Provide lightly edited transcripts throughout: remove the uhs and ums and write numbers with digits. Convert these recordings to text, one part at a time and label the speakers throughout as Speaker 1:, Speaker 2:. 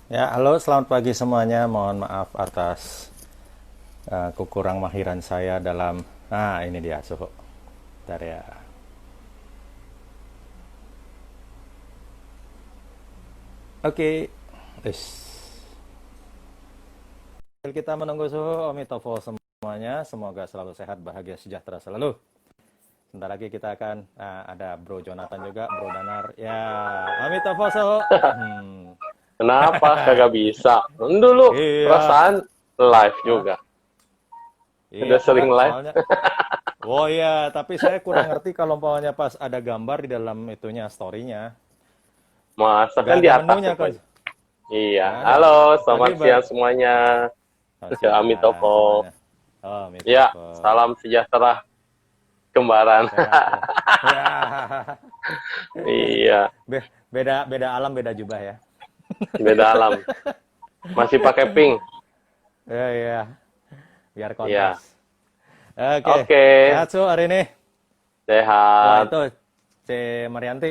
Speaker 1: Ya, halo, selamat pagi semuanya. Mohon maaf atas kekurang mahiran saya dalam. Nah, ini dia suhu. Bentar ya. Oke. Is. Sambil kita menunggu suhu, Omitofo semuanya. Semoga selalu sehat, bahagia, sejahtera selalu. Sebentar lagi kita akan ada Bro Jonathan juga, Bro Danar. Ya, Omitofo suhu.
Speaker 2: Kenapa kagak bisa? Dulu
Speaker 1: Iya.
Speaker 2: perasaan live
Speaker 1: Hah?
Speaker 2: juga.
Speaker 1: Iya,
Speaker 2: Udah
Speaker 1: enggak,
Speaker 2: sering live.
Speaker 1: soalnya. Oh iya, tapi saya kurang ngerti kalau umpamanya pas ada gambar di dalam itunya, story-nya.
Speaker 2: Masa
Speaker 1: Nggak
Speaker 2: kan di
Speaker 1: ada
Speaker 2: atas
Speaker 1: menunya, kan?
Speaker 2: rupanya. Iya.
Speaker 1: Nggak ada.
Speaker 2: Halo,
Speaker 1: Tadi
Speaker 2: selamat siang semuanya.
Speaker 1: oh,
Speaker 2: Amin
Speaker 1: siang
Speaker 2: Toko.
Speaker 1: semuanya. Oh,
Speaker 2: Ya,
Speaker 1: Mitofo.
Speaker 2: salam sejahtera kembaran.
Speaker 1: Sehat ya. Ya.
Speaker 2: Iya,
Speaker 1: Beda beda alam, beda jubah ya.
Speaker 2: beda alam. Masih pakai pink.
Speaker 1: Ya, ya. Biar
Speaker 2: Iya.
Speaker 1: kontras. Oke.
Speaker 2: Oke,
Speaker 1: Sehat su hari ini. Wah,
Speaker 2: sehat.
Speaker 1: itu C. Marianti.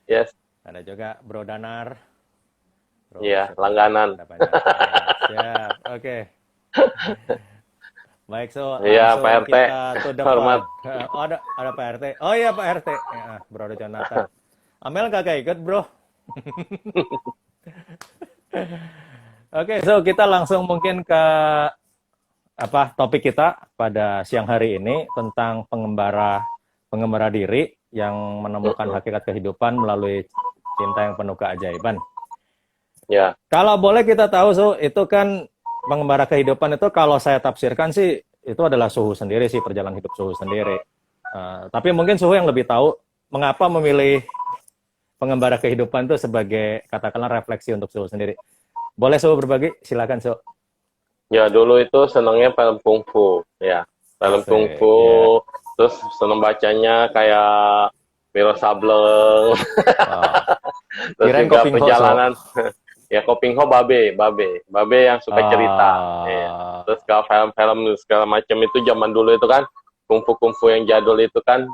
Speaker 2: Yes,
Speaker 1: Ada juga Bro Danar. Bro
Speaker 2: iya,
Speaker 1: siapa lagi?
Speaker 2: langganan.
Speaker 1: Ada banyak. Ya, siap. Oke. Baik, so
Speaker 2: Iya, Pak
Speaker 1: langsung
Speaker 2: RT.
Speaker 1: kita to the
Speaker 2: Hormat.
Speaker 1: point. Oh, ada Pak RT. Oh iya Pak RT. Ya, Bro Jonathan. Amel kagak ikut, Bro. Oke, so kita langsung mungkin ke topik kita pada siang hari ini tentang pengembara diri yang menemukan
Speaker 2: Mm-mm.
Speaker 1: hakikat kehidupan melalui cinta yang penuh keajaiban.
Speaker 2: Ya,
Speaker 1: Kalau boleh kita tahu, so itu kan pengembara kehidupan itu kalau saya tafsirkan sih itu adalah Suhu sendiri sih, perjalanan hidup Suhu sendiri. Tapi mungkin Suhu yang lebih tahu mengapa memilih pengembara kehidupan itu sebagai katakanlah refleksi untuk Suhu sendiri. Boleh Suhu berbagi? Silakan Suhu.
Speaker 2: ya dulu itu senangnya film kungfu, ya. Film
Speaker 1: Asik,
Speaker 2: kungfu,
Speaker 1: ya.
Speaker 2: terus seneng bacanya kayak Wiro Sableng,
Speaker 1: Oh,
Speaker 2: terus
Speaker 1: kirain
Speaker 2: juga
Speaker 1: Koping Ho, So.
Speaker 2: perjalanan, ya Kopingho Babe yang suka cerita, ya.
Speaker 1: Oh,
Speaker 2: Terus kalau film-film segala macam itu zaman dulu itu kan, kungfu-kungfu yang jadul itu kan,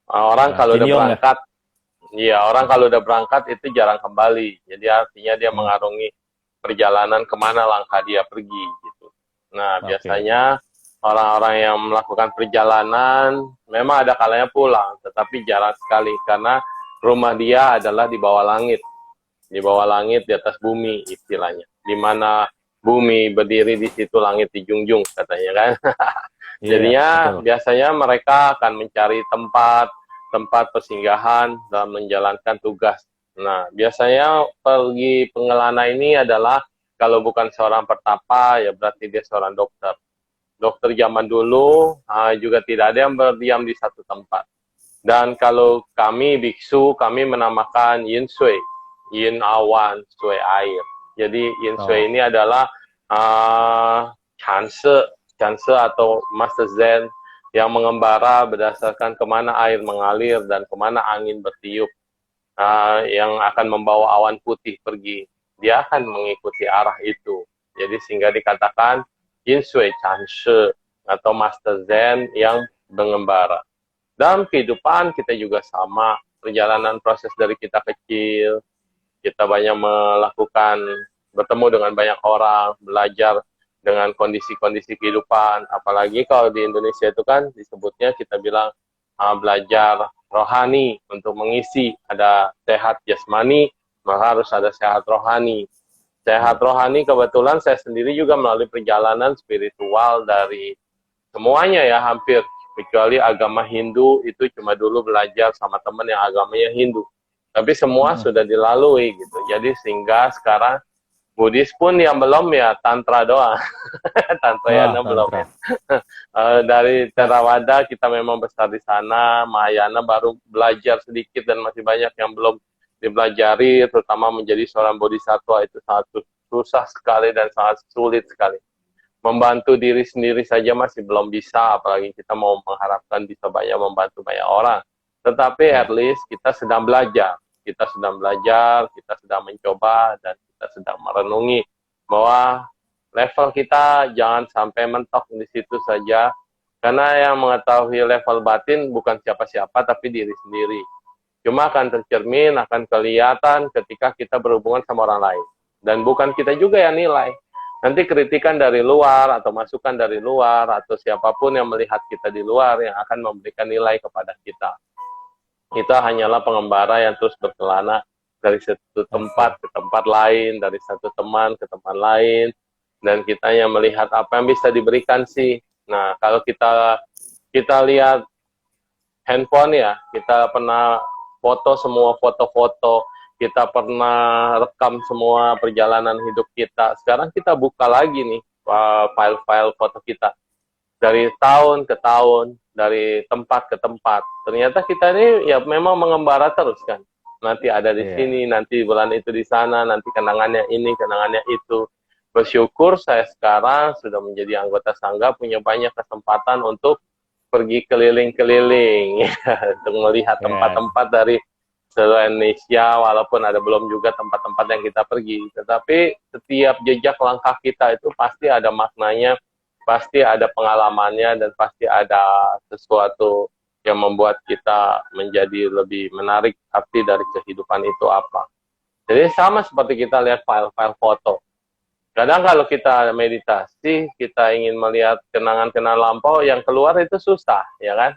Speaker 2: orang kalau
Speaker 1: Jin
Speaker 2: udah
Speaker 1: Yong ya?
Speaker 2: berangkat, iya orang kalau udah berangkat itu jarang kembali, jadi artinya dia
Speaker 1: Hmm,
Speaker 2: mengarungi perjalanan kemana langkah dia pergi gitu. Nah,
Speaker 1: oke.
Speaker 2: biasanya orang-orang yang melakukan perjalanan memang ada kalanya pulang, tetapi jarang sekali karena rumah dia adalah di bawah langit di atas bumi istilahnya. Di mana bumi berdiri di situ langit dijunjung katanya kan.
Speaker 1: Iya,
Speaker 2: Jadinya
Speaker 1: betul.
Speaker 2: biasanya mereka akan mencari tempat persinggahan dalam menjalankan tugas. Nah, biasanya pergi pengelana ini adalah kalau bukan seorang pertapa, ya berarti dia seorang dokter. Dokter zaman dulu juga tidak ada yang berdiam di satu tempat. Dan kalau kami biksu, kami menamakan yin sui, yin awan, sui air. Jadi yin sui
Speaker 1: Oh,
Speaker 2: ini adalah chance, chance atau master zen yang mengembara berdasarkan kemana air mengalir dan kemana angin bertiup, yang akan membawa awan putih pergi. Dia akan mengikuti arah itu. Jadi sehingga dikatakan yin sui chance atau master zen yang mengembara. Dalam kehidupan kita juga sama, perjalanan proses dari kita kecil, kita banyak melakukan, bertemu dengan banyak orang, belajar dengan kondisi-kondisi kehidupan, apalagi kalau di Indonesia itu kan disebutnya kita bilang belajar rohani untuk mengisi, ada sehat jasmani, maka harus ada sehat rohani. Sehat
Speaker 1: iya.
Speaker 2: rohani kebetulan saya sendiri juga melalui perjalanan spiritual dari semuanya ya hampir, kecuali agama Hindu itu cuma dulu belajar sama teman yang agamanya Hindu, tapi semua
Speaker 1: Mm-mm.
Speaker 2: sudah dilalui gitu. Jadi sehingga sekarang Buddhis pun yang belum ya tantra doang.
Speaker 1: Wah,
Speaker 2: Tantrayana belum ya.
Speaker 1: tantra.
Speaker 2: Dari
Speaker 1: Ya,
Speaker 2: Theravada kita memang besar di sana, Mahayana baru belajar sedikit dan masih banyak yang belum dipelajari, terutama menjadi seorang bodhisattva itu sangat susah sekali dan sangat sulit sekali. Membantu diri sendiri saja masih belum bisa, apalagi kita mau mengharapkan bisa banyak membantu banyak orang. Tetapi at
Speaker 1: iya.
Speaker 2: least kita sedang belajar, kita sedang mencoba, dan kita sedang merenungi bahwa level kita jangan sampai mentok di situ saja, karena yang mengetahui level batin bukan siapa-siapa tapi diri sendiri. Cuma akan tercermin, akan kelihatan ketika kita berhubungan sama orang lain. Dan bukan kita juga yang nilai. Nanti kritikan dari luar atau masukan dari luar atau siapapun yang melihat kita di luar yang akan memberikan nilai kepada kita. Kita hanyalah pengembara yang terus berkelana dari satu tempat ke tempat lain, dari satu teman ke teman lain, dan kita yang melihat apa yang bisa diberikan sih. Nah, kalau kita lihat handphone ya, kita pernah foto semua foto-foto, kita pernah rekam semua perjalanan hidup kita. Sekarang kita buka lagi nih file-file foto kita. Dari tahun ke tahun, dari tempat ke tempat. Ternyata kita ini ya memang mengembara terus kan. Nanti ada di sini, nanti bulan itu di sana, nanti kenangannya ini, kenangannya itu. Bersyukur saya sekarang sudah menjadi anggota Sangga, punya banyak kesempatan untuk pergi keliling-keliling, untuk melihat tempat-tempat dari seluruh Indonesia, walaupun ada belum juga tempat-tempat yang kita pergi. Tetapi setiap jejak langkah kita itu pasti ada maknanya, pasti ada pengalamannya, dan pasti ada sesuatu yang membuat kita menjadi lebih menarik arti dari kehidupan itu apa. Jadi sama seperti kita lihat file-file foto. Kadang kalau kita meditasi, kita ingin melihat kenangan-kenangan lampau, yang keluar itu susah, ya kan?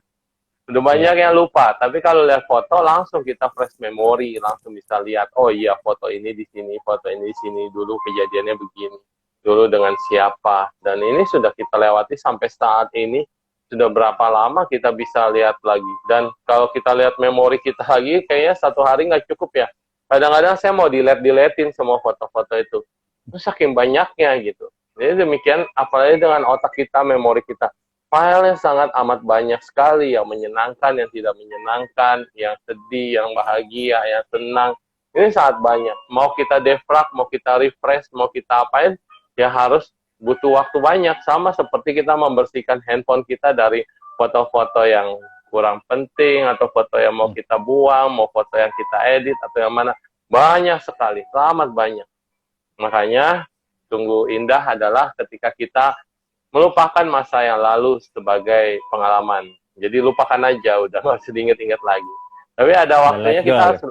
Speaker 2: Udah banyak yang lupa, tapi kalau lihat foto langsung kita fresh memory, langsung bisa lihat, oh iya foto ini di sini, foto ini di sini, dulu kejadiannya begini, dulu dengan siapa, dan ini sudah kita lewati sampai saat ini, sudah berapa lama kita bisa lihat lagi. Dan kalau kita lihat memori kita lagi, kayaknya satu hari nggak cukup ya. Kadang-kadang saya mau delete-deletin semua foto-foto itu, saking banyaknya gitu. Jadi demikian, apalagi dengan otak kita, memori kita. Filenya sangat amat banyak sekali, yang menyenangkan, yang tidak menyenangkan, yang sedih, yang bahagia, yang senang. Ini sangat banyak. Mau kita defrag, mau kita refresh, mau kita apain, ya harus butuh waktu banyak. Sama seperti kita membersihkan handphone kita dari foto-foto yang kurang penting, atau foto yang mau kita buang, mau foto yang kita edit, atau yang mana. Banyak sekali, amat banyak. Makanya, sungguh indah adalah ketika kita melupakan masa yang lalu sebagai pengalaman. Jadi lupakan aja, udah nggak usah diinget-inget lagi. Tapi ada waktunya kita harus,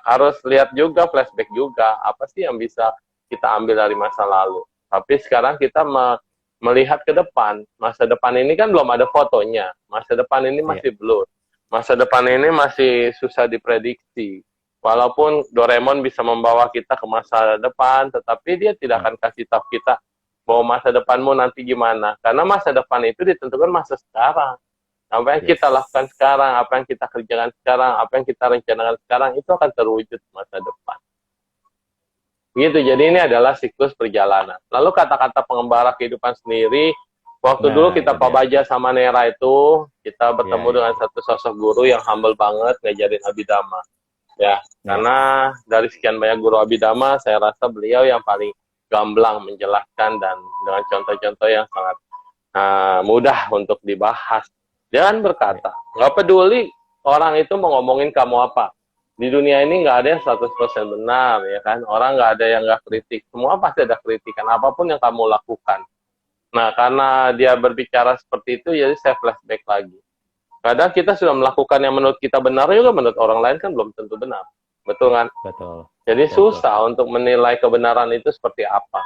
Speaker 2: harus lihat juga, flashback juga, apa sih yang bisa kita ambil dari masa lalu. Tapi sekarang kita melihat ke depan. Masa depan ini kan belum ada fotonya. Masa depan ini masih blur. Masa depan ini masih susah diprediksi. Walaupun Doraemon bisa membawa kita ke masa depan, tetapi dia tidak akan kasih tahu kita bahwa masa depanmu nanti gimana. Karena masa depan itu ditentukan masa sekarang. Apa yang kita lakukan sekarang, apa yang kita kerjakan sekarang, apa yang kita rencanakan sekarang, itu akan terwujud masa depan. Gitu, jadi ini adalah siklus perjalanan. Lalu kata-kata pengembara kehidupan sendiri, waktu dulu kita Pak Baja sama Nera itu, kita bertemu dengan satu sosok guru yang humble banget, ngajarin Abhidhamma. Karena dari sekian banyak guru Abhidhamma, saya rasa beliau yang paling gamblang menjelaskan dan dengan contoh-contoh yang sangat mudah untuk dibahas. Jangan berkata, nggak peduli orang itu mau ngomongin kamu apa. Di dunia ini nggak ada yang 100% benar, ya kan? Orang nggak ada yang nggak kritik. Semua pasti ada kritikan, apapun yang kamu lakukan. Nah, karena dia berbicara seperti itu, jadi saya flashback lagi. Kadang kita sudah melakukan yang menurut kita benar, juga menurut orang lain kan belum tentu benar. Betul kan?
Speaker 1: Betul.
Speaker 2: Jadi susah untuk menilai kebenaran itu seperti apa.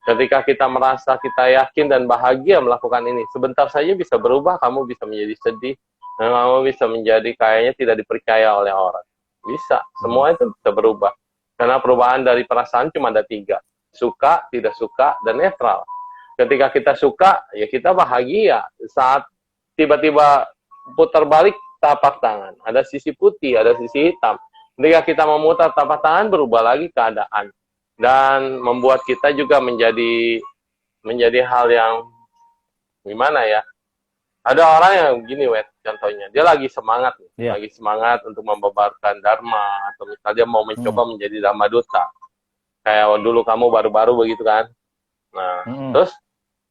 Speaker 2: Ketika kita merasa kita yakin dan bahagia melakukan ini, sebentar saja bisa berubah, kamu bisa menjadi sedih, dan kamu bisa menjadi kayaknya tidak dipercaya oleh orang. Bisa, semua itu bisa berubah. Karena perubahan dari perasaan cuma ada 3. Suka, tidak suka, dan netral. Ketika kita suka, ya kita bahagia. Saat tiba-tiba putar balik tapak tangan, ada sisi putih, ada sisi hitam. Ketika kita memutar tapak tangan, berubah lagi keadaan. Dan membuat kita juga menjadi hal yang gimana ya. Ada orang yang begini, contohnya. Dia lagi semangat, lagi semangat untuk membabarkan Dharma, atau misalnya dia mau mencoba menjadi Dhamma Duta. Kayak dulu kamu baru-baru begitu kan. Nah, terus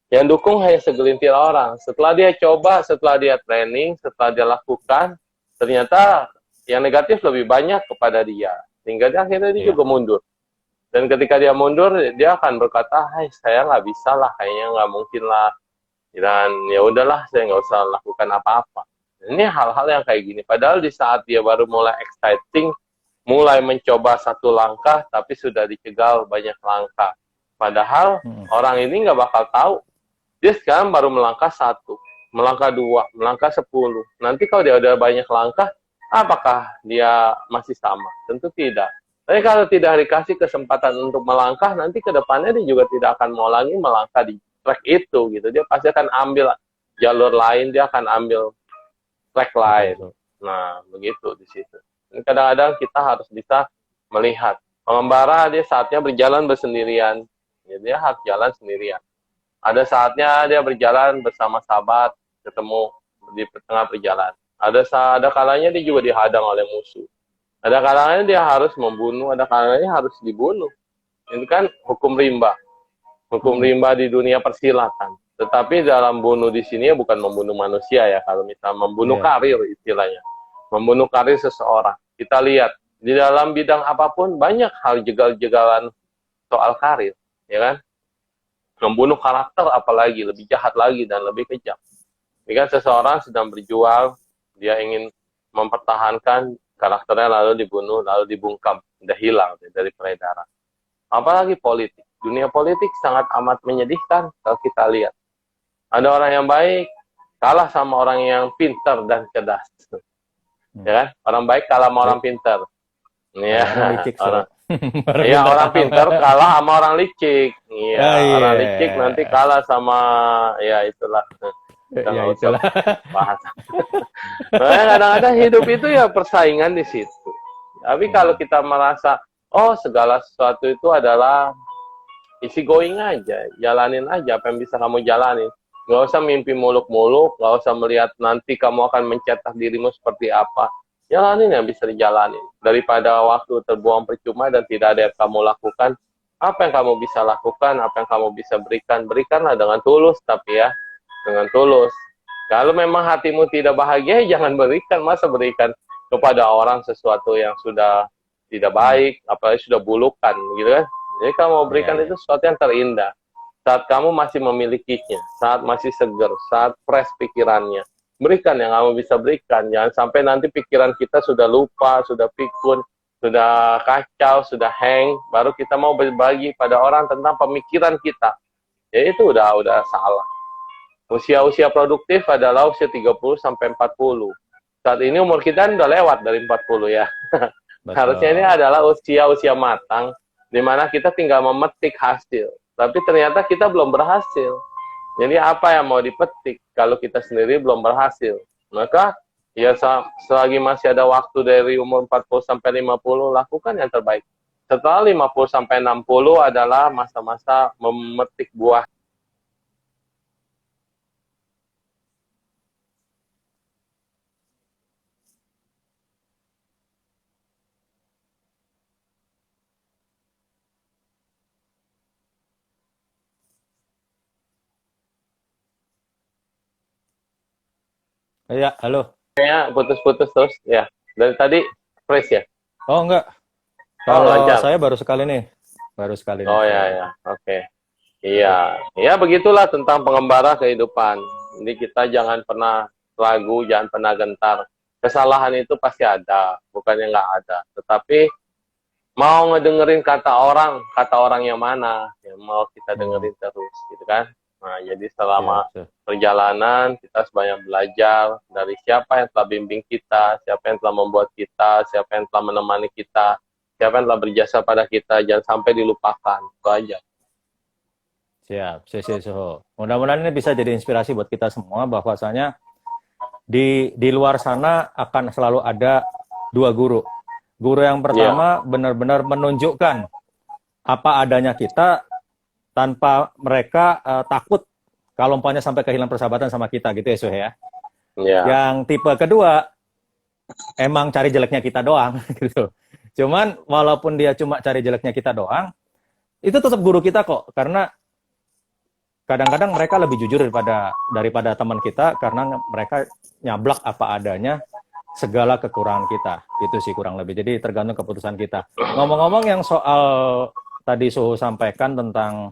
Speaker 2: yang dukung hanya segelintir orang. Setelah dia coba, setelah dia training, setelah dia lakukan, ternyata yang negatif lebih banyak kepada dia. Sehingga dia akhirnya dia juga mundur. Dan ketika dia mundur, dia akan berkata, hai, saya nggak bisa lah, kayaknya nggak mungkin lah. Dan ya udahlah, saya nggak usah lakukan apa-apa. Ini hal-hal yang kayak gini. Padahal di saat dia baru mulai exciting, mulai mencoba satu langkah tapi sudah dicegal banyak langkah. Padahal orang ini nggak bakal tahu. Dia sekarang baru melangkah 1, melangkah 2, melangkah 10. Nanti kalau dia udah banyak langkah, apakah dia masih sama? Tentu tidak. Tapi kalau tidak dikasih kesempatan untuk melangkah, nanti ke depannya dia juga tidak akan mau lagi melangkah di track itu gitu. Dia pasti akan ambil jalur lain, dia akan ambil track lain. Nah, begitu di situ. Kadang-kadang kita harus bisa melihat. Pengembara dia saatnya berjalan bersendirian. Ya, dia harus jalan sendirian. Ada saatnya dia berjalan bersama sahabat, ketemu di tengah perjalanan. Ada kalanya dia juga dihadang oleh musuh. Ada kalanya dia harus membunuh, ada kalanya harus dibunuh. Itu kan hukum rimba. Hukum rimba di dunia persilatan. Tetapi dalam bunuh di sini bukan membunuh manusia ya, kalau misalnya membunuh karir istilahnya. Membunuh karir seseorang. Kita lihat, di dalam bidang apapun banyak hal jegal-jegalan soal karir, ya kan? Membunuh karakter apalagi, lebih jahat lagi dan lebih kejam. Ini kan seseorang sedang berjuang, dia ingin mempertahankan karakternya lalu dibunuh, lalu dibungkam, udah hilang dari peredaran. Apalagi politik. Dunia politik sangat amat menyedihkan kalau kita lihat. Ada orang yang baik, kalah sama orang yang pintar dan cerdas. Ya kan? Orang baik kalah sama orang pintar. Ya, orang pintar kalah sama orang licik. Iya, orang licik nanti kalah sama ya itulah. Itulah bahasa. Nah, kadang-kadang hidup itu ya persaingan di situ. Tapi kalau kita merasa segala sesuatu itu adalah easy going aja, jalanin aja apa yang bisa kamu jalanin. Nggak usah mimpi muluk-muluk, nggak usah melihat nanti kamu akan mencetak dirimu seperti apa. Jalanin yang bisa dijalanin. Daripada waktu terbuang percuma dan tidak ada yang kamu lakukan, apa yang kamu bisa lakukan, apa yang kamu bisa berikan, berikanlah dengan tulus, tapi ya, dengan tulus. Kalau memang hatimu tidak bahagia, jangan berikan. Masa berikan kepada orang sesuatu yang sudah tidak baik, apalagi sudah bulukan, gitu kan. Jadi kamu mau berikan itu sesuatu yang terindah. Saat kamu masih memilikinya, saat masih segar, saat fresh pikirannya. Berikan yang kamu bisa berikan. Jangan sampai nanti pikiran kita sudah lupa, sudah pikun, sudah kacau, sudah hang, baru kita mau berbagi pada orang tentang pemikiran kita. Ya itu udah salah. Usia-usia produktif adalah usia 30 sampai 40. Saat ini umur kita udah lewat dari 40 ya. Harusnya ini adalah usia-usia matang, di mana kita tinggal memetik hasil. Tapi ternyata kita belum berhasil. Jadi apa yang mau dipetik kalau kita sendiri belum berhasil? Maka ya selagi masih ada waktu dari umur 40 sampai 50, lakukan yang terbaik. Setelah 50 sampai 60 adalah masa-masa memetik buah.
Speaker 1: Iya, halo.
Speaker 2: Kayaknya putus-putus terus ya. Dari tadi fresh ya?
Speaker 1: Oh enggak. Kalau saya baru sekali nih.
Speaker 2: Oh ya. Oke. Iya. Ya begitulah tentang pengembara kehidupan. Jadi kita jangan pernah ragu, jangan pernah gentar. Kesalahan itu pasti ada, bukannya nggak ada. Tetapi mau ngedengerin kata orang yang mana yang mau kita dengerin terus, gitu kan? Nah, jadi selama perjalanan kita sebanyak belajar dari siapa yang telah bimbing kita, siapa yang telah membuat kita, siapa yang telah menemani kita, siapa yang telah berjasa pada kita, jangan sampai dilupakan. Itu aja.
Speaker 1: Siap, Soho. Mudah-mudahan ini bisa jadi inspirasi buat kita semua, bahwasanya di luar sana akan selalu ada dua guru. Guru yang pertama benar-benar menunjukkan apa adanya kita, tanpa mereka takut kalau umpamanya sampai kehilangan persahabatan sama kita, gitu ya, Sohe ya. Yang tipe kedua emang cari jeleknya kita doang, gitu. Cuman walaupun dia cuma cari jeleknya kita doang, itu tetap guru kita kok, karena kadang-kadang mereka lebih jujur daripada teman kita, karena mereka nyablak apa adanya segala kekurangan kita. Itu sih kurang lebih. Jadi tergantung keputusan kita. Ngomong-ngomong yang soal tadi Suhu sampaikan tentang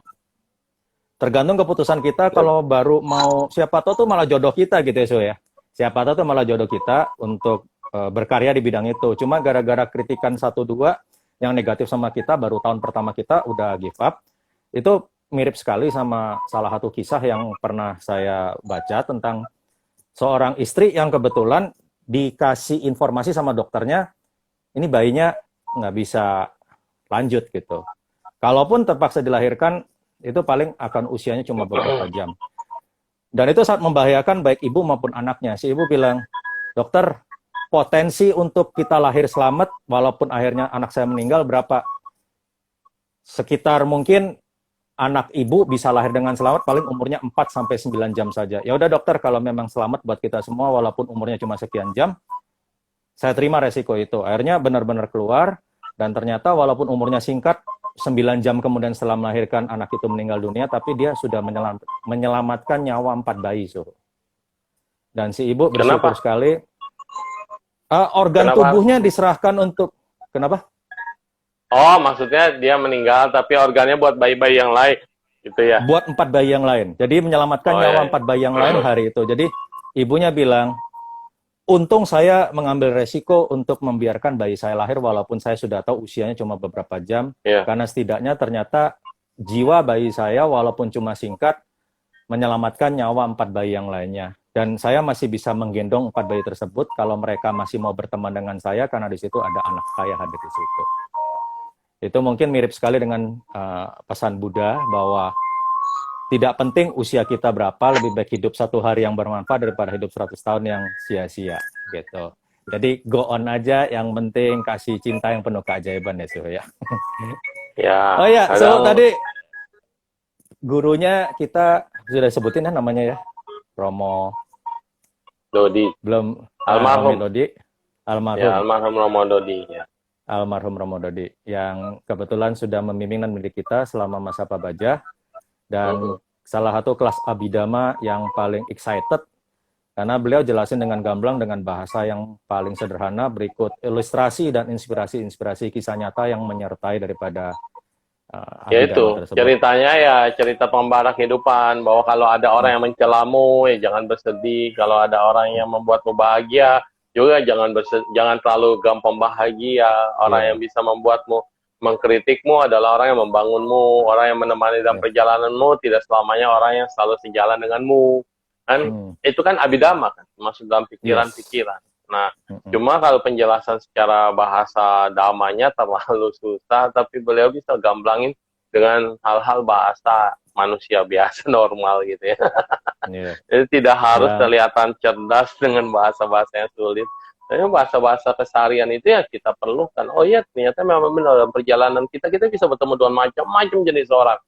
Speaker 1: tergantung keputusan kita, kalau baru mau, siapa tahu tuh malah jodoh kita gitu ya, Suhu ya. Siapa tahu tuh malah jodoh kita untuk berkarya di bidang itu. Cuma gara-gara kritikan 1-2 yang negatif sama kita, baru tahun pertama kita udah give up. Itu mirip sekali sama salah satu kisah yang pernah saya baca tentang seorang istri yang kebetulan dikasih informasi sama dokternya, ini bayinya nggak bisa lanjut gitu. Kalaupun terpaksa dilahirkan, itu paling akan usianya cuma beberapa jam. Dan itu sangat membahayakan baik ibu maupun anaknya. Si ibu bilang, dokter, potensi untuk kita lahir selamat, walaupun akhirnya anak saya meninggal, berapa? Sekitar mungkin anak ibu bisa lahir dengan selamat, paling umurnya 4-9 jam saja. Ya udah dokter, kalau memang selamat buat kita semua, walaupun umurnya cuma sekian jam, saya terima resiko itu. Akhirnya benar-benar keluar, dan ternyata walaupun umurnya singkat, 9 jam kemudian setelah melahirkan anak itu meninggal dunia, tapi dia sudah menyelamatkan nyawa 4 bayi, suruh. Dan si ibu bersyukur sekali. Organ tubuhnya diserahkan untuk, kenapa?
Speaker 2: Oh, maksudnya dia meninggal, tapi organnya buat bayi-bayi yang lain, gitu ya?
Speaker 1: Buat 4 bayi yang lain. Jadi menyelamatkan nyawa 4 bayi yang lain hari itu. Jadi ibunya bilang, untung saya mengambil resiko untuk membiarkan bayi saya lahir walaupun saya sudah tahu usianya cuma beberapa jam. Karena setidaknya ternyata jiwa bayi saya walaupun cuma singkat menyelamatkan nyawa 4 bayi yang lainnya. Dan saya masih bisa menggendong 4 bayi tersebut kalau mereka masih mau berteman dengan saya karena di situ ada anak saya hadir di situ. Itu mungkin mirip sekali dengan pesan Buddha bahwa tidak penting usia kita berapa, lebih baik hidup 1 hari yang bermanfaat daripada hidup 100 tahun yang sia-sia, gitu. Jadi go on aja, yang penting kasih cinta yang penuh keajaiban ya, Suh, ya.
Speaker 2: Ya.
Speaker 1: Oh ya, so tadi gurunya kita sudah sebutin ya namanya ya, Romo
Speaker 2: Dodi.
Speaker 1: Belum,
Speaker 2: almarhum
Speaker 1: Dodi. Almarhum.
Speaker 2: Ya, almarhum Romo Dodi. Ya.
Speaker 1: Almarhum Romo Dodi, yang kebetulan sudah membimbing dan mendidik kita selama masa Pabajah. Dan salah satu kelas Abhidhamma yang paling excited karena beliau jelasin dengan gamblang dengan bahasa yang paling sederhana, berikut ilustrasi dan inspirasi kisah nyata yang menyertai daripada
Speaker 2: ya itu tersebut. Ceritanya ya cerita pembara kehidupan, bahwa kalau ada orang yang mencelamu ya jangan bersedih, kalau ada orang yang membuatmu bahagia juga jangan terlalu gampang bahagia. Orang yang bisa membuatmu mengkritikmu adalah orang yang membangunmu, orang yang menemani dalam perjalananmu, tidak selamanya orang yang selalu sejalan denganmu. Kan itu kan Abhidhamma kan, masuk dalam pikiran-pikiran. Nah, cuma kalau penjelasan secara bahasa dhamanya terlalu susah, tapi beliau bisa gamblangin dengan hal-hal bahasa manusia biasa normal gitu ya. Jadi tidak harus kelihatan cerdas dengan bahasa-bahasa yang sulit. Tapi bahasa-bahasa keseharian itu ya kita perlukan. Oh iya, ternyata memang benar dalam perjalanan kita bisa bertemu dengan macam-macam jenis orang.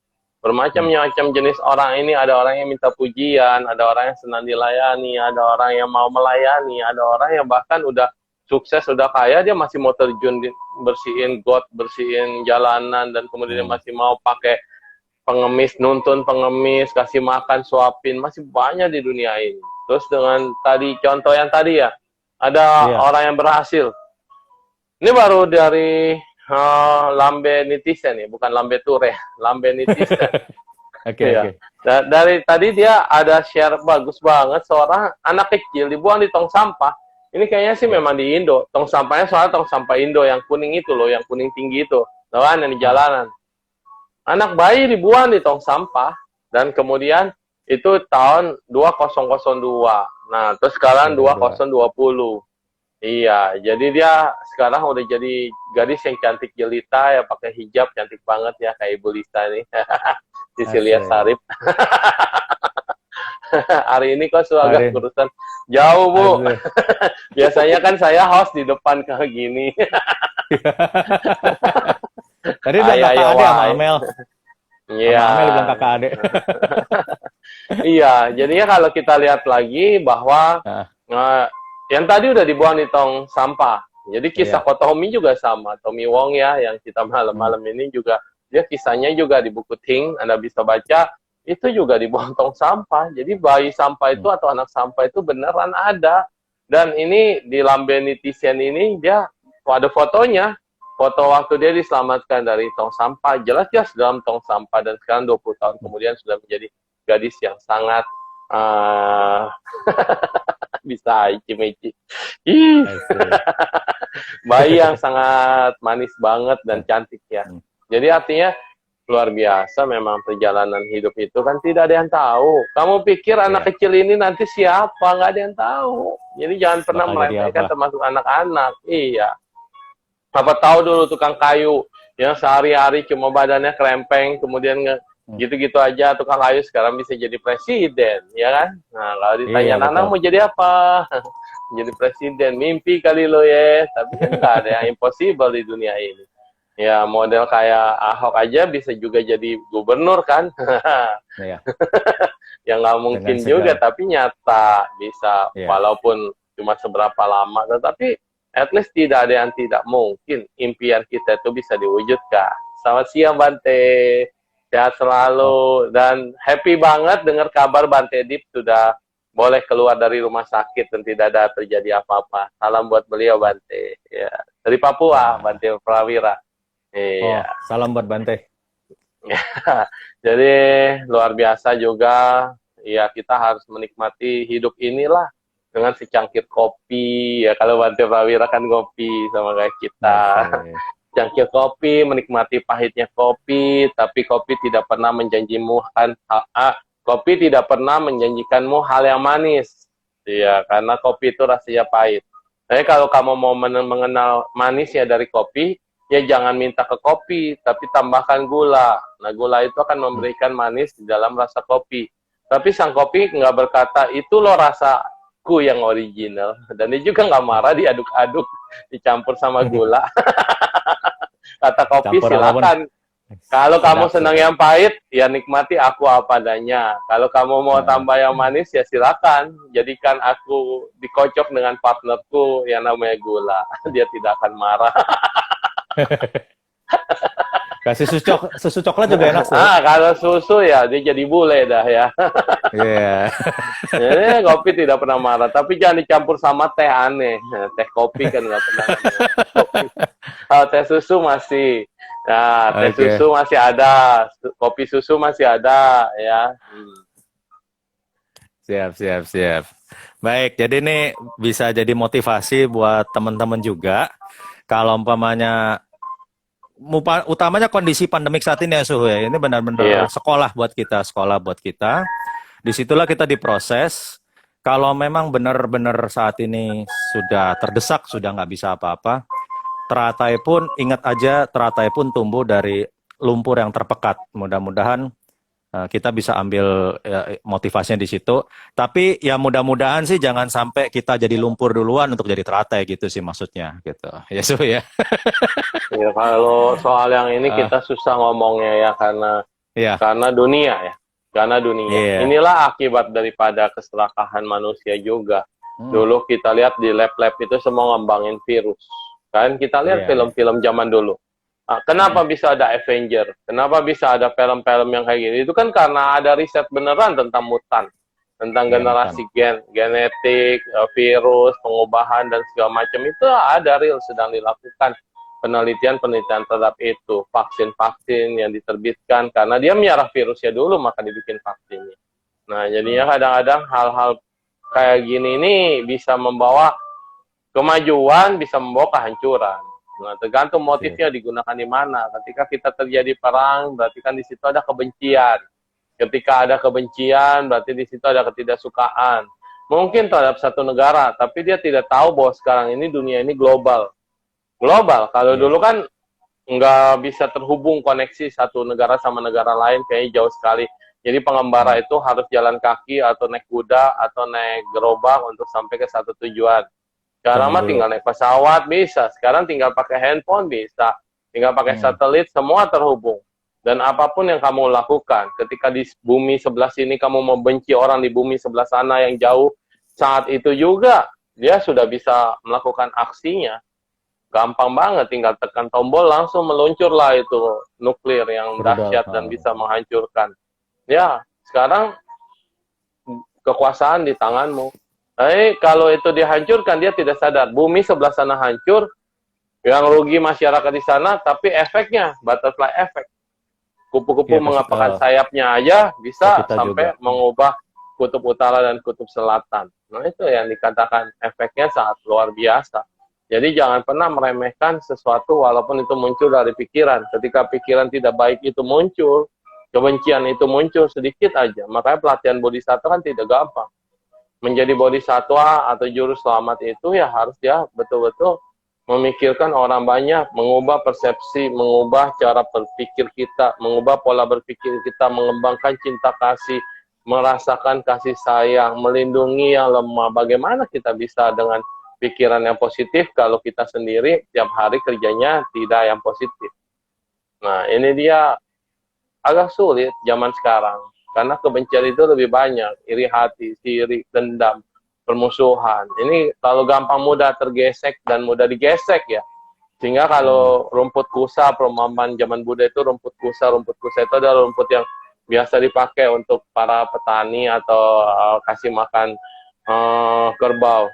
Speaker 2: Bermacam-macam jenis orang ini, ada orang yang minta pujian, ada orang yang senang dilayani, ada orang yang mau melayani, ada orang yang bahkan udah sukses, udah kaya, dia masih mau terjun bersihin got, bersihin jalanan, dan kemudian dia masih mau pakai pengemis, nuntun pengemis, kasih makan, suapin, masih banyak di dunia ini. Terus dengan tadi contoh yang tadi ya, ada orang yang berhasil. Ini baru dari lambe netizen ya, bukan lambe ture, lambe netizen. Oke. Dari tadi dia ada share bagus banget, seorang anak kecil dibuang di tong sampah. Ini kayaknya sih memang di Indo. Tong sampahnya soalnya tong sampah Indo yang kuning itu loh, yang kuning tinggi itu. Lawan yang di jalanan. Anak bayi dibuang di tong sampah, dan kemudian itu tahun 2002. Nah, terus sekarang 2020. Iya, jadi dia sekarang udah jadi gadis yang cantik jelita, ya pakai hijab, cantik banget ya, kayak Ibu Lisa nih. Cecilia Sarip. Hari ini kok agak kurusan. Jauh, Bu. Biasanya kan saya host di depan kayak gini.
Speaker 1: Tadi udah kakak adik sama Amel.
Speaker 2: Iya.
Speaker 1: Amel bilang kakak adik.
Speaker 2: Iya, jadinya kalau kita lihat lagi bahwa yang tadi udah dibuang di tong sampah. Jadi kisah Tommy juga sama. Tommy Wong ya, yang kita malam-malam ini juga, dia kisahnya juga di buku Ting, Anda bisa baca, itu juga dibuang tong sampah. Jadi bayi sampah itu atau anak sampah itu beneran ada. Dan ini di lambe netizen ini, dia ada fotonya. Foto waktu dia diselamatkan dari tong sampah, jelas-jelas dalam tong sampah, dan sekarang 20 tahun kemudian sudah menjadi gadis yang sangat bisa Ichi-Michi. Ih,
Speaker 1: I see.
Speaker 2: bayi yang sangat manis banget dan cantik ya. Jadi artinya luar biasa memang perjalanan hidup itu kan tidak ada yang tahu. Kamu pikir anak
Speaker 1: Iya.
Speaker 2: kecil ini nanti siapa? Nggak ada yang tahu. Jadi jangan pernah
Speaker 1: Bakal jadi
Speaker 2: meremehkan
Speaker 1: apa?
Speaker 2: termasuk anak-anak. Iya. Apa tahu dulu tukang kayu yang sehari-hari cuma badannya krempeng, kemudian gitu-gitu aja tukang kayu sekarang bisa jadi presiden, ya kan? Nah, kalau ditanya
Speaker 1: Iya,
Speaker 2: Nana
Speaker 1: betul.
Speaker 2: mau jadi apa? Jadi presiden, mimpi kali lo ya. Tapi kan nggak ada yang impossible di dunia ini. Ya, model kayak Ahok aja bisa juga jadi gubernur kan?
Speaker 1: Iya,
Speaker 2: Ya nggak
Speaker 1: dengan
Speaker 2: mungkin
Speaker 1: segala.
Speaker 2: juga, tapi nyata bisa,
Speaker 1: Iya.
Speaker 2: walaupun cuma seberapa lama, tetapi at least tidak ada yang tidak mungkin. Impian kita itu bisa diwujudkan. Selamat siang Bante, sehat selalu, dan happy banget dengar kabar Bante Dip sudah boleh keluar dari rumah sakit dan tidak ada terjadi apa-apa. Salam buat beliau Bante. Ya, dari Papua,
Speaker 1: Ya.
Speaker 2: Bante Prawira.
Speaker 1: Oh,
Speaker 2: Iya.
Speaker 1: salam buat Bante.
Speaker 2: Jadi luar biasa juga, ya kita harus menikmati hidup inilah dengan secangkir kopi, ya kalau Bante Prawira kan kopi sama kayak kita.
Speaker 1: Oke.
Speaker 2: Cangkir kopi, menikmati pahitnya kopi, tapi kopi tidak pernah kopi tidak pernah menjanjikanmu hal yang manis, ya karena kopi itu rasanya pahit. Jadi kalau kamu mau mengenal manisnya dari kopi, ya jangan minta ke kopi, tapi tambahkan gula. Nah, gula itu akan memberikan manis di dalam rasa kopi. Tapi sang kopi nggak berkata, itu loh rasaku yang original. Dan dia juga nggak marah, diaduk-aduk, dicampur sama gula. Kata kopi,
Speaker 1: Campur apapun.
Speaker 2: silakan. Kalau kamu
Speaker 1: Sedap,
Speaker 2: senang
Speaker 1: sedap.
Speaker 2: yang pahit, ya nikmati aku apa adanya. Kalau kamu mau tambah yang manis, ya silakan. Jadikan aku dikocok dengan partnerku yang namanya gula. Dia tidak akan marah.
Speaker 1: Kasih susu coklat juga enak sih.
Speaker 2: Kalau susu ya dia jadi bule dah ya.
Speaker 1: Iya.
Speaker 2: Jadi kopi tidak pernah marah, tapi jangan dicampur sama teh, aneh. Teh kopi kan nggak pernah. Teh susu masih. Nah, teh
Speaker 1: Oke.
Speaker 2: susu masih ada, kopi susu masih ada ya.
Speaker 1: Siap. Baik, jadi ini bisa jadi motivasi buat teman-teman juga. Kalau umpamanya utamanya kondisi pandemik saat ini ya Suhu ya. Ini benar-benar
Speaker 2: Iya.
Speaker 1: sekolah buat kita. Disitulah kita diproses. Kalau memang benar-benar saat ini sudah terdesak, sudah nggak bisa apa-apa, teratai pun, ingat aja, teratai pun tumbuh dari lumpur yang terpekat. Mudah-mudahan kita bisa ambil motivasinya di situ. Tapi ya mudah-mudahan sih jangan sampai kita jadi lumpur duluan untuk jadi teratai gitu sih maksudnya gitu. Ya Suhu ya.
Speaker 2: Ya, kalau soal yang ini kita susah ngomongnya ya karena dunia ya. Karena dunia.
Speaker 1: Yeah.
Speaker 2: Inilah akibat daripada keserakahan manusia juga. Dulu kita lihat di lab-lab itu semua ngembangin virus. Kan kita lihat film-film zaman dulu. Kenapa bisa ada Avenger? Kenapa bisa ada film-film yang kayak gini? Itu kan karena ada riset beneran tentang mutan. Tentang generasi genetik, virus, pengubahan, dan segala macam. Itu ada real sedang dilakukan. Penelitian-penelitian terhadap itu. Vaksin-vaksin yang diterbitkan. Karena dia miara virusnya dulu, maka dibikin vaksinnya. Nah, jadinya kadang-kadang hal-hal kayak gini ini bisa membawa kemajuan, bisa membawa kehancuran. Nah, tergantung motifnya digunakan di mana. Ketika kita terjadi perang, berarti kan di situ ada kebencian. Ketika ada kebencian, berarti di situ ada ketidaksukaan. Mungkin terhadap satu negara, tapi dia tidak tahu bahwa sekarang ini dunia ini global. Global. Kalau dulu kan nggak bisa terhubung koneksi satu negara sama negara lain, kayaknya jauh sekali. Jadi pengembara itu harus jalan kaki atau naik kuda atau naik gerobak untuk sampai ke satu tujuan. Sekarang mah tinggal naik pesawat bisa, sekarang tinggal pakai handphone bisa, tinggal pakai satelit, semua terhubung. Dan apapun yang kamu lakukan, ketika di bumi sebelah sini kamu membenci orang di bumi sebelah sana yang jauh, saat itu juga dia sudah bisa melakukan aksinya. Gampang banget, tinggal tekan tombol langsung meluncurlah itu nuklir yang dahsyat dan bisa menghancurkan. Ya, sekarang kekuasaan di tanganmu. Kalau itu dihancurkan, dia tidak sadar. Bumi sebelah sana hancur, yang rugi masyarakat di sana, tapi efeknya, butterfly effect. Kupu-kupu mengepakkan sayapnya aja bisa sampai mengubah kutub utara dan kutub selatan. Nah, itu yang dikatakan efeknya sangat luar biasa. Jadi jangan pernah meremehkan sesuatu walaupun itu muncul dari pikiran. Ketika pikiran tidak baik itu muncul, kebencian itu muncul sedikit aja. Makanya pelatihan bodhisattva kan tidak gampang. Menjadi bodhisattva atau juru selamat itu ya harus dia betul-betul memikirkan orang banyak, mengubah persepsi, mengubah cara berpikir kita, mengubah pola berpikir kita, mengembangkan cinta kasih, merasakan kasih sayang, melindungi yang lemah. Bagaimana kita bisa dengan pikiran yang positif kalau kita sendiri tiap hari kerjanya tidak yang positif. Nah, ini dia agak sulit zaman sekarang. Karena kebencian itu lebih banyak, iri hati, sirik, dendam, permusuhan. Ini kalau gampang mudah tergesek dan mudah digesek ya. Sehingga kalau rumput kusa, perumpamaan zaman Buddha itu rumput kusa itu adalah rumput yang biasa dipakai untuk para petani atau kasih makan kerbau.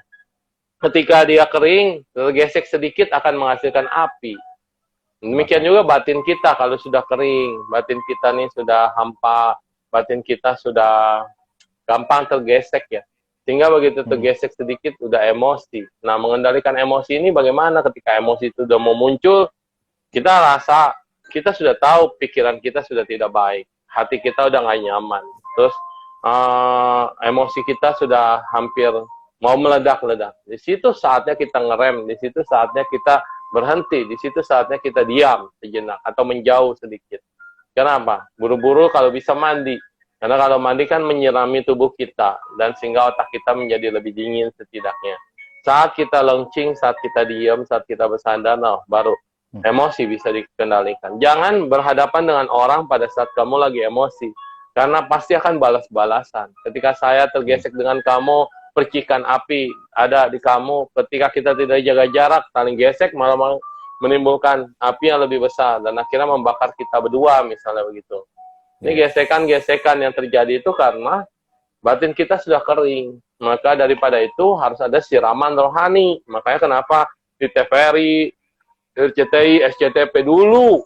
Speaker 2: Ketika dia kering, tergesek sedikit akan menghasilkan api. Demikian juga batin kita kalau sudah kering, batin kita nih sudah hampa, batin kita sudah gampang tergesek ya. Sehingga begitu tergesek sedikit udah emosi. Nah, mengendalikan emosi ini bagaimana ketika emosi itu udah mau muncul, kita rasa, kita sudah tahu pikiran kita sudah tidak baik. Hati kita udah nggak nyaman. Terus emosi kita sudah hampir mau meledak-ledak. Di situ saatnya kita ngerem, di situ saatnya kita berhenti, di situ saatnya kita diam sejenak atau menjauh sedikit. Kenapa? Buru-buru kalau bisa mandi. Karena kalau mandi kan menyirami tubuh kita dan sehingga otak kita menjadi lebih dingin setidaknya. Saat kita launching, saat kita diam, saat kita bersandar, nah baru emosi bisa dikendalikan. Jangan berhadapan dengan orang pada saat kamu lagi emosi. Karena pasti akan balas-balasan. Ketika saya tergesek dengan kamu, percikan api ada di kamu. Ketika kita tidak jaga jarak, saling gesek malah menimbulkan api yang lebih besar dan akhirnya membakar kita berdua misalnya begitu. Ini gesekan-gesekan yang terjadi itu karena batin kita sudah kering. Maka daripada itu harus ada siraman rohani. Makanya kenapa di TVRI, RCTI, SCTP dulu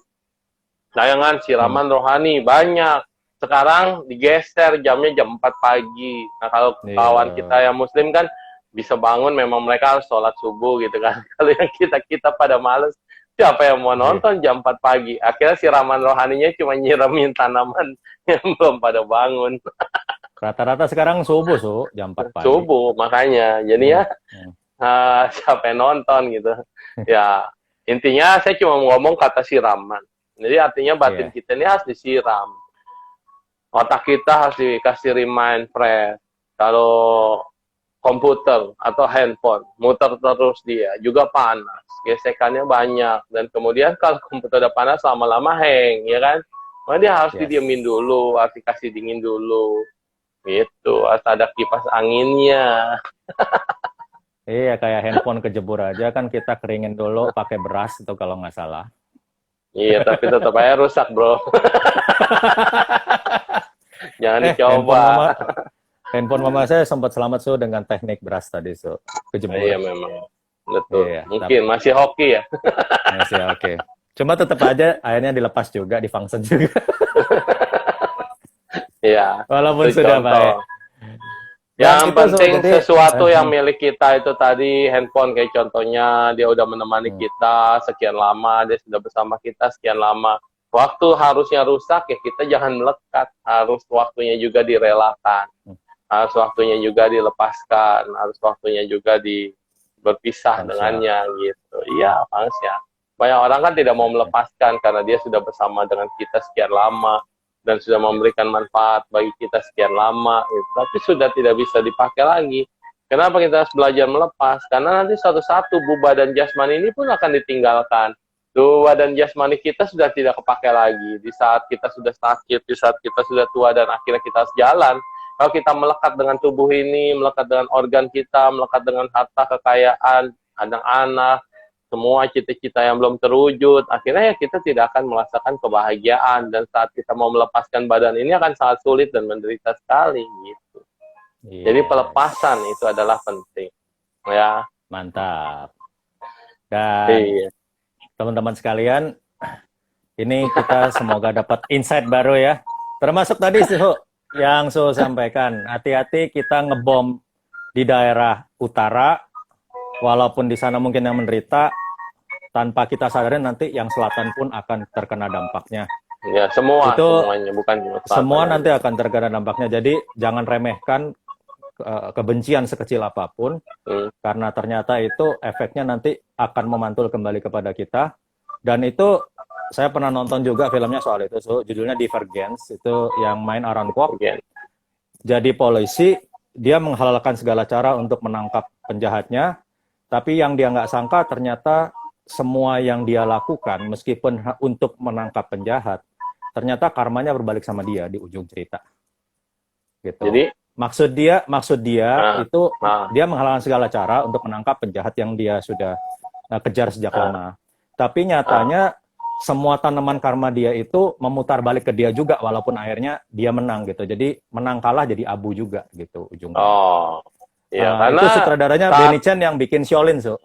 Speaker 2: tayangan siraman rohani banyak. Sekarang digeser jamnya jam 4 pagi. Nah, kalau kawan kita yang muslim kan bisa bangun, memang mereka harus sholat subuh gitu kan. Kalau yang kita pada males, siapa yang mau nonton jam 4 pagi? Akhirnya siraman rohaninya cuma nyiramin tanaman yang belum pada bangun.
Speaker 1: Rata-rata sekarang subuh, jam 4 pagi.
Speaker 2: Subuh, makanya. Jadi ya, siapa yang nonton gitu. Ya, intinya saya cuma ngomong kata siraman. Jadi artinya batin kita ini harus disiram. Otak kita harus dikasih remind fresh. Kalau komputer atau handphone, muter terus dia, juga panas. Gesekannya banyak. Dan kemudian kalau komputer udah panas, lama-lama hang, ya kan? Maka dia harus didiemin dulu, harus dikasih dingin dulu. Gitu, harus ada kipas anginnya.
Speaker 1: Iya, kayak handphone kejebur aja kan kita keringin dulu pakai beras itu kalau nggak salah.
Speaker 2: Iya, tapi tetap aja rusak, bro. Jangan dicoba.
Speaker 1: Handphone mama saya sempat selamat dengan teknik beras tadi kejebur.
Speaker 2: Iya memang, betul.
Speaker 1: Iya,
Speaker 2: mungkin masih hoki ya.
Speaker 1: Masih oke. Cuma tetap aja akhirnya dilepas juga, difunction juga.
Speaker 2: Iya.
Speaker 1: Walaupun sudah baik.
Speaker 2: Yang penting sesuatu yang milik kita itu tadi handphone kayak contohnya dia udah menemani kita sekian lama, dia sudah bersama kita sekian lama. Waktu harusnya rusak ya kita jangan melekat, harus waktunya juga direlakan. Harus waktunya juga dilepaskan, harus waktunya juga berpisah dengannya gitu. Iya, ya. Banyak orang kan tidak mau melepaskan karena dia sudah bersama dengan kita sekian lama dan sudah memberikan manfaat bagi kita sekian lama gitu. Tapi sudah tidak bisa dipakai lagi. Kenapa kita harus belajar melepas? Karena nanti suatu-satu buba dan jasmani ini pun akan ditinggalkan. Tubuh dan jasmani kita sudah tidak kepakai lagi. Di saat kita sudah sakit, di saat kita sudah tua dan akhirnya kita harus jalan. Kalau kita melekat dengan tubuh ini, melekat dengan organ kita, melekat dengan harta kekayaan, anak-anak, semua cita-cita yang belum terwujud, akhirnya ya kita tidak akan merasakan kebahagiaan. Dan saat kita mau melepaskan badan ini akan sangat sulit dan menderita sekali gitu. Jadi pelepasan itu adalah penting. Ya.
Speaker 1: Mantap. Dan teman-teman sekalian, ini kita semoga dapat insight baru ya. Termasuk tadi yang Su sampaikan, hati-hati kita ngebom di daerah utara, walaupun di sana mungkin yang menderita, tanpa kita sadarin nanti yang selatan pun akan terkena dampaknya.
Speaker 2: Ya, semua,
Speaker 1: Itu
Speaker 2: semuanya, bukan cuma
Speaker 1: semua
Speaker 2: selatan.
Speaker 1: nanti akan terkena dampaknya. Jadi jangan remehkan kebencian sekecil apapun, karena ternyata itu efeknya nanti akan memantul kembali kepada kita. Dan itu saya pernah nonton juga filmnya soal itu, so, judulnya Divergence, itu yang main Aaron Kwok. Jadi polisi, dia menghalalkan segala cara untuk menangkap penjahatnya, tapi yang dia nggak sangka ternyata semua yang dia lakukan, meskipun untuk menangkap penjahat, ternyata karmanya berbalik sama dia di ujung cerita. Gitu.
Speaker 2: Jadi
Speaker 1: maksud dia itu dia menghalalkan segala cara untuk menangkap penjahat yang dia sudah kejar sejak lama. Tapi nyatanya semua tanaman karma dia itu memutar balik ke dia juga, walaupun akhirnya dia menang gitu. Jadi menang kalah jadi abu juga gitu ujungnya.
Speaker 2: Oh, iya, karena
Speaker 1: itu sutradaranya Benny Chen yang bikin Shaolin, so.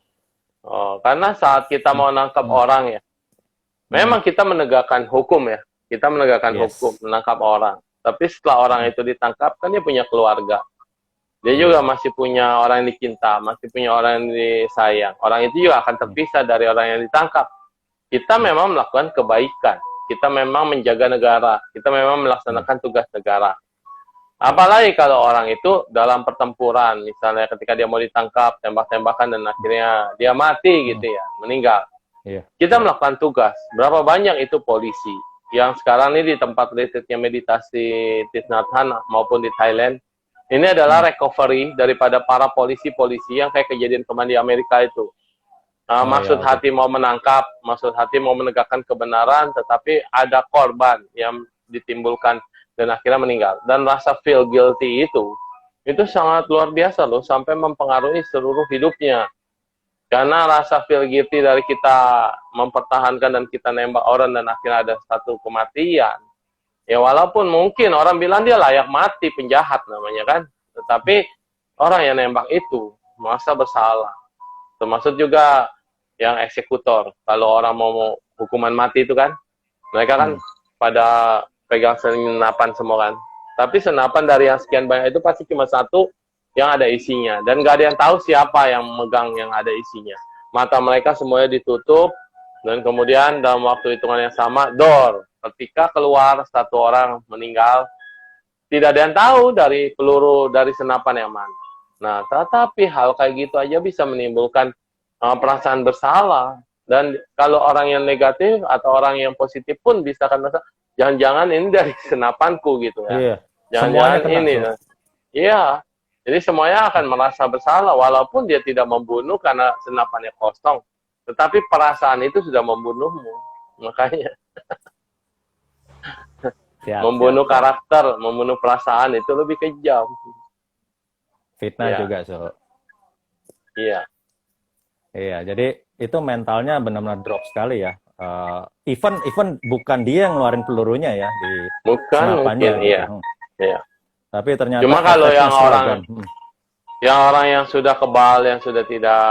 Speaker 2: Oh, karena saat kita mau nangkap orang ya, memang kita menegakkan hukum ya, kita menegakkan hukum, menangkap orang. Tapi setelah orang itu ditangkap, kan dia punya keluarga. Dia juga masih punya orang yang dicinta, masih punya orang yang disayang. Orang itu juga akan terpisah dari orang yang ditangkap. Kita memang melakukan kebaikan. Kita memang menjaga negara. Kita memang melaksanakan tugas negara. Apalagi kalau orang itu dalam pertempuran, misalnya ketika dia mau ditangkap, tembak-tembakan, dan akhirnya dia mati gitu ya, meninggal. Kita melakukan tugas. Berapa banyak itu polisi yang sekarang ini di tempat retreatnya meditasi Thich Nhat Hanh maupun di Thailand, ini adalah recovery daripada para polisi-polisi yang kayak kejadian kemarin di Amerika itu. Maksud hati mau menangkap, maksud hati mau menegakkan kebenaran, tetapi ada korban yang ditimbulkan dan akhirnya meninggal. Dan rasa feel guilty itu sangat luar biasa loh, sampai mempengaruhi seluruh hidupnya. Karena rasa feel guilty dari kita mempertahankan dan kita nembak orang dan akhirnya ada satu kematian. Ya walaupun mungkin orang bilang dia layak mati, penjahat namanya kan. Tetapi orang yang nembak itu merasa bersalah. Termasuk juga yang eksekutor. Kalau orang mau hukuman mati itu kan, mereka kan pada pegang senapan semua kan. Tapi senapan dari yang sekian banyak itu pasti cuma satu yang ada isinya, dan nggak ada yang tahu siapa yang megang yang ada isinya. Mata mereka semuanya ditutup, dan kemudian dalam waktu hitungan yang sama, dor, ketika keluar satu orang meninggal, tidak ada yang tahu dari peluru dari senapan yang mana. Nah, tetapi hal kayak gitu aja bisa menimbulkan perasaan bersalah. Dan kalau orang yang negatif atau orang yang positif pun bisa kan merasa, jangan-jangan ini dari senapanku gitu ya. Jangan-jangan ini. Iya. Jadi semuanya akan merasa bersalah, walaupun dia tidak membunuh karena senapannya kosong. Tetapi perasaan itu sudah membunuhmu. Makanya. Membunuh karakter, membunuh perasaan itu lebih kejam.
Speaker 1: Fitnah juga, so.
Speaker 2: Iya.
Speaker 1: Iya, jadi itu mentalnya benar-benar drop sekali ya. Even bukan dia yang ngeluarin pelurunya ya di senapannya.
Speaker 2: Mungkin, iya. Iya.
Speaker 1: Tapi ternyata
Speaker 2: cuma kalau yang orang yang sudah kebal, yang sudah tidak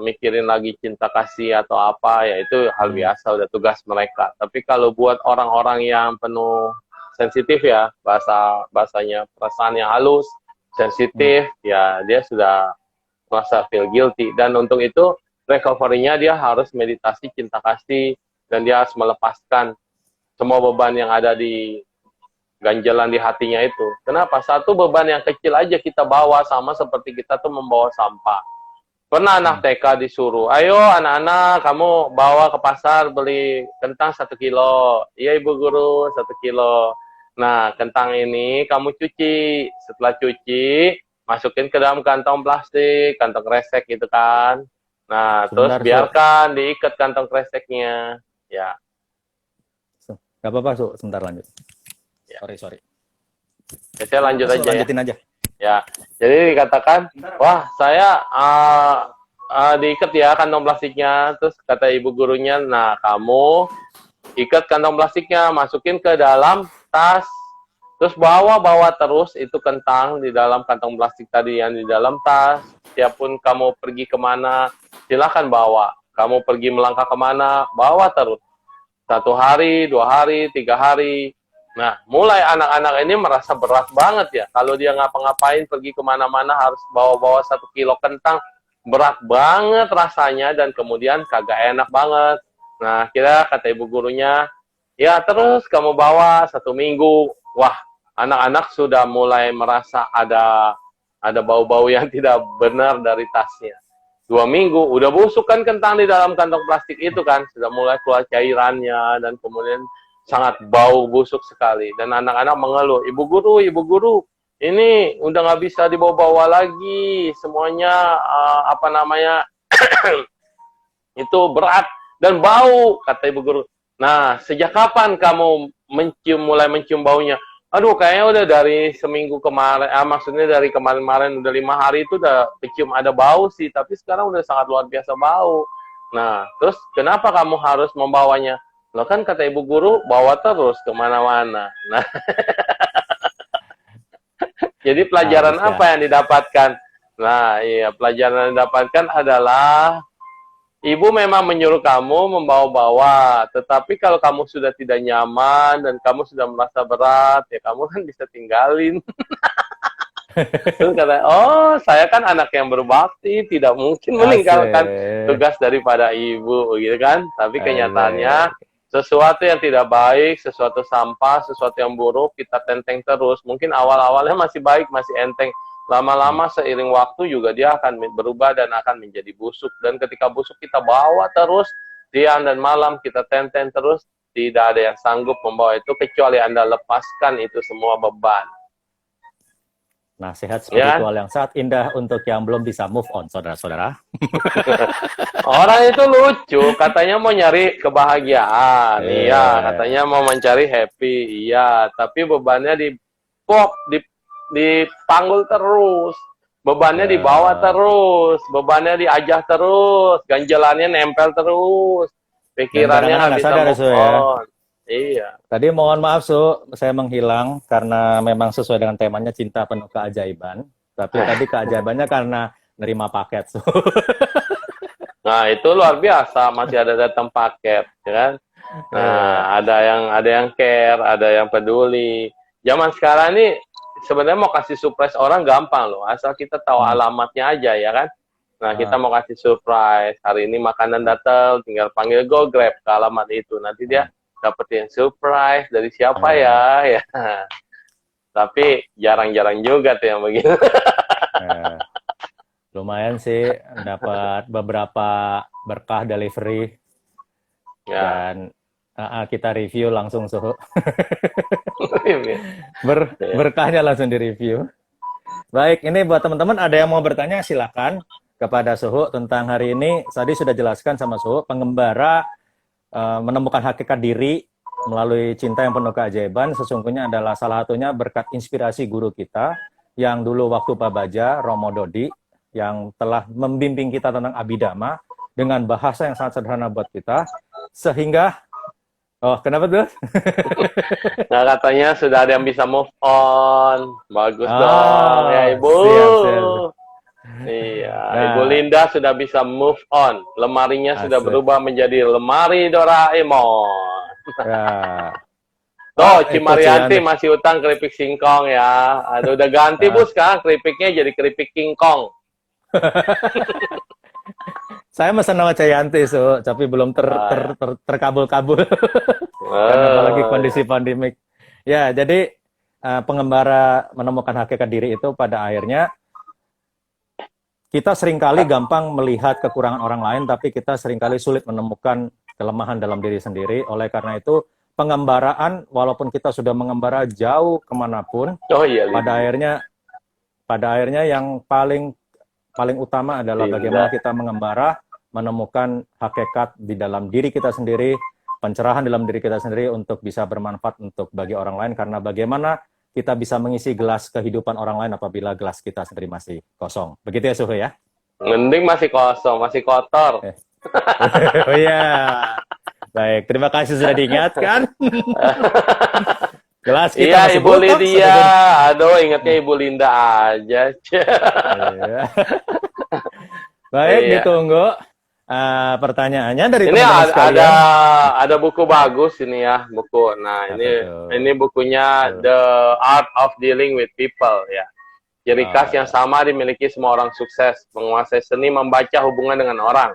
Speaker 2: mikirin lagi cinta kasih atau apa, ya itu hal biasa, udah tugas mereka. Tapi kalau buat orang-orang yang penuh sensitif ya, bahasanya perasaan yang halus, sensitif, ya dia sudah merasa feel guilty. Dan untuk itu recovery-nya dia harus meditasi cinta kasih, dan dia harus melepaskan semua beban yang ada di ganjalan di hatinya itu. Kenapa? Satu beban yang kecil aja kita bawa, sama seperti kita tuh membawa sampah. Pernah anak TK disuruh, ayo anak-anak kamu bawa ke pasar beli kentang 1 kilo. Iya ibu guru, 1 kilo. Nah, kentang ini kamu cuci. Setelah cuci, masukin ke dalam kantong plastik, kantong kresek gitu kan. Nah, terus biarkan diikat kantong kreseknya. Ya.
Speaker 1: Gak apa-apa, sebentar lanjut. Sorry.
Speaker 2: Ya, saya lanjut aja.
Speaker 1: Lanjutin aja.
Speaker 2: Ya, jadi dikatakan, wah saya diikat ya kantong plastiknya. Terus kata ibu gurunya, nah kamu ikat kantong plastiknya, masukin ke dalam tas. Terus bawa terus itu kentang di dalam kantong plastik tadi yang di dalam tas. Siapapun kamu pergi kemana, silakan bawa. Kamu pergi melangkah kemana, bawa terus. 1 hari, 2 hari, 3 hari. Nah, mulai anak-anak ini merasa berat banget ya. Kalau dia ngapa-ngapain, pergi kemana-mana harus bawa-bawa 1 kilo kentang. Berat banget rasanya dan kemudian kagak enak banget. Nah, kira kata ibu gurunya, ya terus kamu bawa 1 minggu. Wah, anak-anak sudah mulai merasa ada bau-bau yang tidak benar dari tasnya. 2 minggu, udah busuk kan kentang di dalam kantong plastik itu kan. Sudah mulai keluar cairannya dan kemudian sangat bau busuk sekali. Dan anak-anak mengeluh, ibu guru, ini udah nggak bisa dibawa-bawa lagi. Semuanya, itu berat dan bau, kata ibu guru. Nah, sejak kapan kamu mulai mencium baunya? Aduh, kayaknya udah dari seminggu kemarin, maksudnya dari kemarin-kemarin, udah 5 hari itu udah kecium ada bau sih, tapi sekarang udah sangat luar biasa bau. Nah, terus kenapa kamu harus membawanya? Loh kan kata ibu guru, bawa terus kemana-mana. Nah, jadi pelajaran
Speaker 1: Harus ya.
Speaker 2: apa yang didapatkan? Nah, iya, pelajaran yang didapatkan adalah ibu memang menyuruh kamu membawa-bawa, tetapi kalau kamu sudah tidak nyaman dan kamu sudah merasa berat, ya kamu kan bisa tinggalin. Terus kata, oh saya kan anak yang berbakti, tidak mungkin meninggalkan
Speaker 1: Asik.
Speaker 2: tugas daripada ibu, gitu kan. Tapi kenyataannya,
Speaker 1: Asik.
Speaker 2: sesuatu yang tidak baik, sesuatu sampah, sesuatu yang buruk, kita tenteng terus. Mungkin awal-awalnya masih baik, masih enteng. Lama-lama seiring waktu juga dia akan berubah dan akan menjadi busuk. Dan ketika busuk kita bawa terus, siang dan malam kita tenteng terus, tidak ada yang sanggup membawa itu, kecuali Anda lepaskan itu semua beban.
Speaker 1: Nasihat
Speaker 2: Ya?
Speaker 1: spiritual yang sangat indah untuk yang belum bisa move on, saudara-saudara.
Speaker 2: Orang itu lucu, katanya mau nyari kebahagiaan, iya, katanya mau mencari happy, iya, tapi bebannya dipanggul terus, bebannya dibawa terus, bebannya diajah terus, ganjelannya nempel terus, pikirannya nggak bisa move on. Iya.
Speaker 1: Tadi mohon maaf Su, saya menghilang karena memang sesuai dengan temanya cinta penuh keajaiban. Tapi tadi keajaibannya karena nerima paket Su.
Speaker 2: Nah itu luar biasa, masih ada datang paket, ya kan? Nah ada yang care, ada yang peduli. Zaman sekarang ini sebenarnya mau kasih surprise orang gampang loh, asal kita tahu alamatnya aja ya kan. Nah kita mau kasih surprise, hari ini makanan datang, tinggal panggil GoGrab ke alamat itu, nanti dia dapetin surprise dari siapa ya. Tapi jarang-jarang juga tuh yang begitu.
Speaker 1: Lumayan sih dapat beberapa berkah delivery dan kita review langsung Suhu. Berkahnya langsung di-review. Baik, ini buat teman-teman ada yang mau bertanya silakan kepada Suhu tentang hari ini. Tadi sudah jelaskan sama Suhu, pengembara menemukan hakikat diri melalui cinta yang penuh keajaiban sesungguhnya adalah salah satunya berkat inspirasi guru kita yang dulu waktu Pak Baja, Romo Dodi, yang telah membimbing kita tentang abidama dengan bahasa yang sangat sederhana buat kita, sehingga kenapa tuh?
Speaker 2: Nah katanya sudah ada yang bisa move on, bagus dong ya Ibu. Siap. Iya, Ibu Linda sudah bisa move on. Lemarinya sudah berubah menjadi lemari Doraemon. Tuh, Cimarianti masih utang keripik singkong ya. Aduh, udah ganti Bu sekarang keripiknya jadi keripik King Kong.
Speaker 1: Saya mesen nama Cayanti, tapi belum terkabul-kabul. Karena apalagi kondisi pandemik. Ya, jadi pengembara menemukan hakikat diri itu pada akhirnya kita seringkali gampang melihat kekurangan orang lain, tapi kita seringkali sulit menemukan kelemahan dalam diri sendiri. Oleh karena itu, pengembaraan, walaupun kita sudah mengembara jauh kemanapun, pada akhirnya yang paling utama adalah bagaimana kita mengembara, menemukan hakikat di dalam diri kita sendiri, pencerahan dalam diri kita sendiri untuk bisa bermanfaat untuk bagi orang lain, karena bagaimana kita bisa mengisi gelas kehidupan orang lain apabila gelas kita sendiri masih kosong. Begitu ya Suhu ya?
Speaker 2: Mending masih kosong, masih kotor.
Speaker 1: Oh iya. Baik, terima kasih sudah diingatkan. Gelas kita masih
Speaker 2: Ibu Lydia. Aduh, ingatnya Ibu Linda aja.
Speaker 1: Baik, ditunggu. Pertanyaannya dari
Speaker 2: Ini
Speaker 1: teman-teman sekalian.
Speaker 2: ada buku bagus ini ya, buku. Nah,
Speaker 1: Apa tuh?
Speaker 2: ini bukunya
Speaker 1: Tuh.
Speaker 2: The Art of Dealing with People ya. Ciri
Speaker 1: Oh
Speaker 2: khas yang
Speaker 1: ya.
Speaker 2: sama dimiliki semua orang sukses, menguasai seni membaca hubungan dengan orang.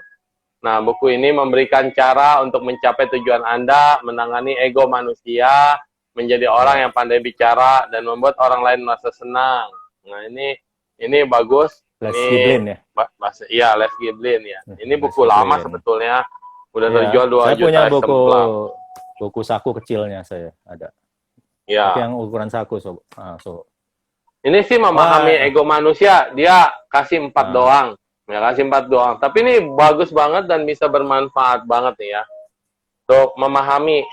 Speaker 2: Nah, buku ini memberikan cara untuk mencapai tujuan Anda, menangani ego manusia, menjadi orang
Speaker 1: Ya.
Speaker 2: yang pandai bicara dan membuat orang lain merasa senang. Nah, ini bagus.
Speaker 1: Les
Speaker 2: Ini
Speaker 1: Giblin ya.
Speaker 2: bahasa iya Les Giblin ya. Ini
Speaker 1: Les
Speaker 2: buku lama
Speaker 1: Giblin.
Speaker 2: sebetulnya. Udah
Speaker 1: Ya.
Speaker 2: terjual 2
Speaker 1: Saya
Speaker 2: juta
Speaker 1: punya buku
Speaker 2: eksemplar.
Speaker 1: saku kecilnya saya ada. Tapi
Speaker 2: Ya.
Speaker 1: yang ukuran saku so.
Speaker 2: Ini sih memahami
Speaker 1: Wah.
Speaker 2: ego manusia. Dia kasih 4
Speaker 1: Ah,
Speaker 2: doang. Ya, kasih 4 doang. Tapi ini bagus banget dan bisa bermanfaat banget nih ya. Untuk memahami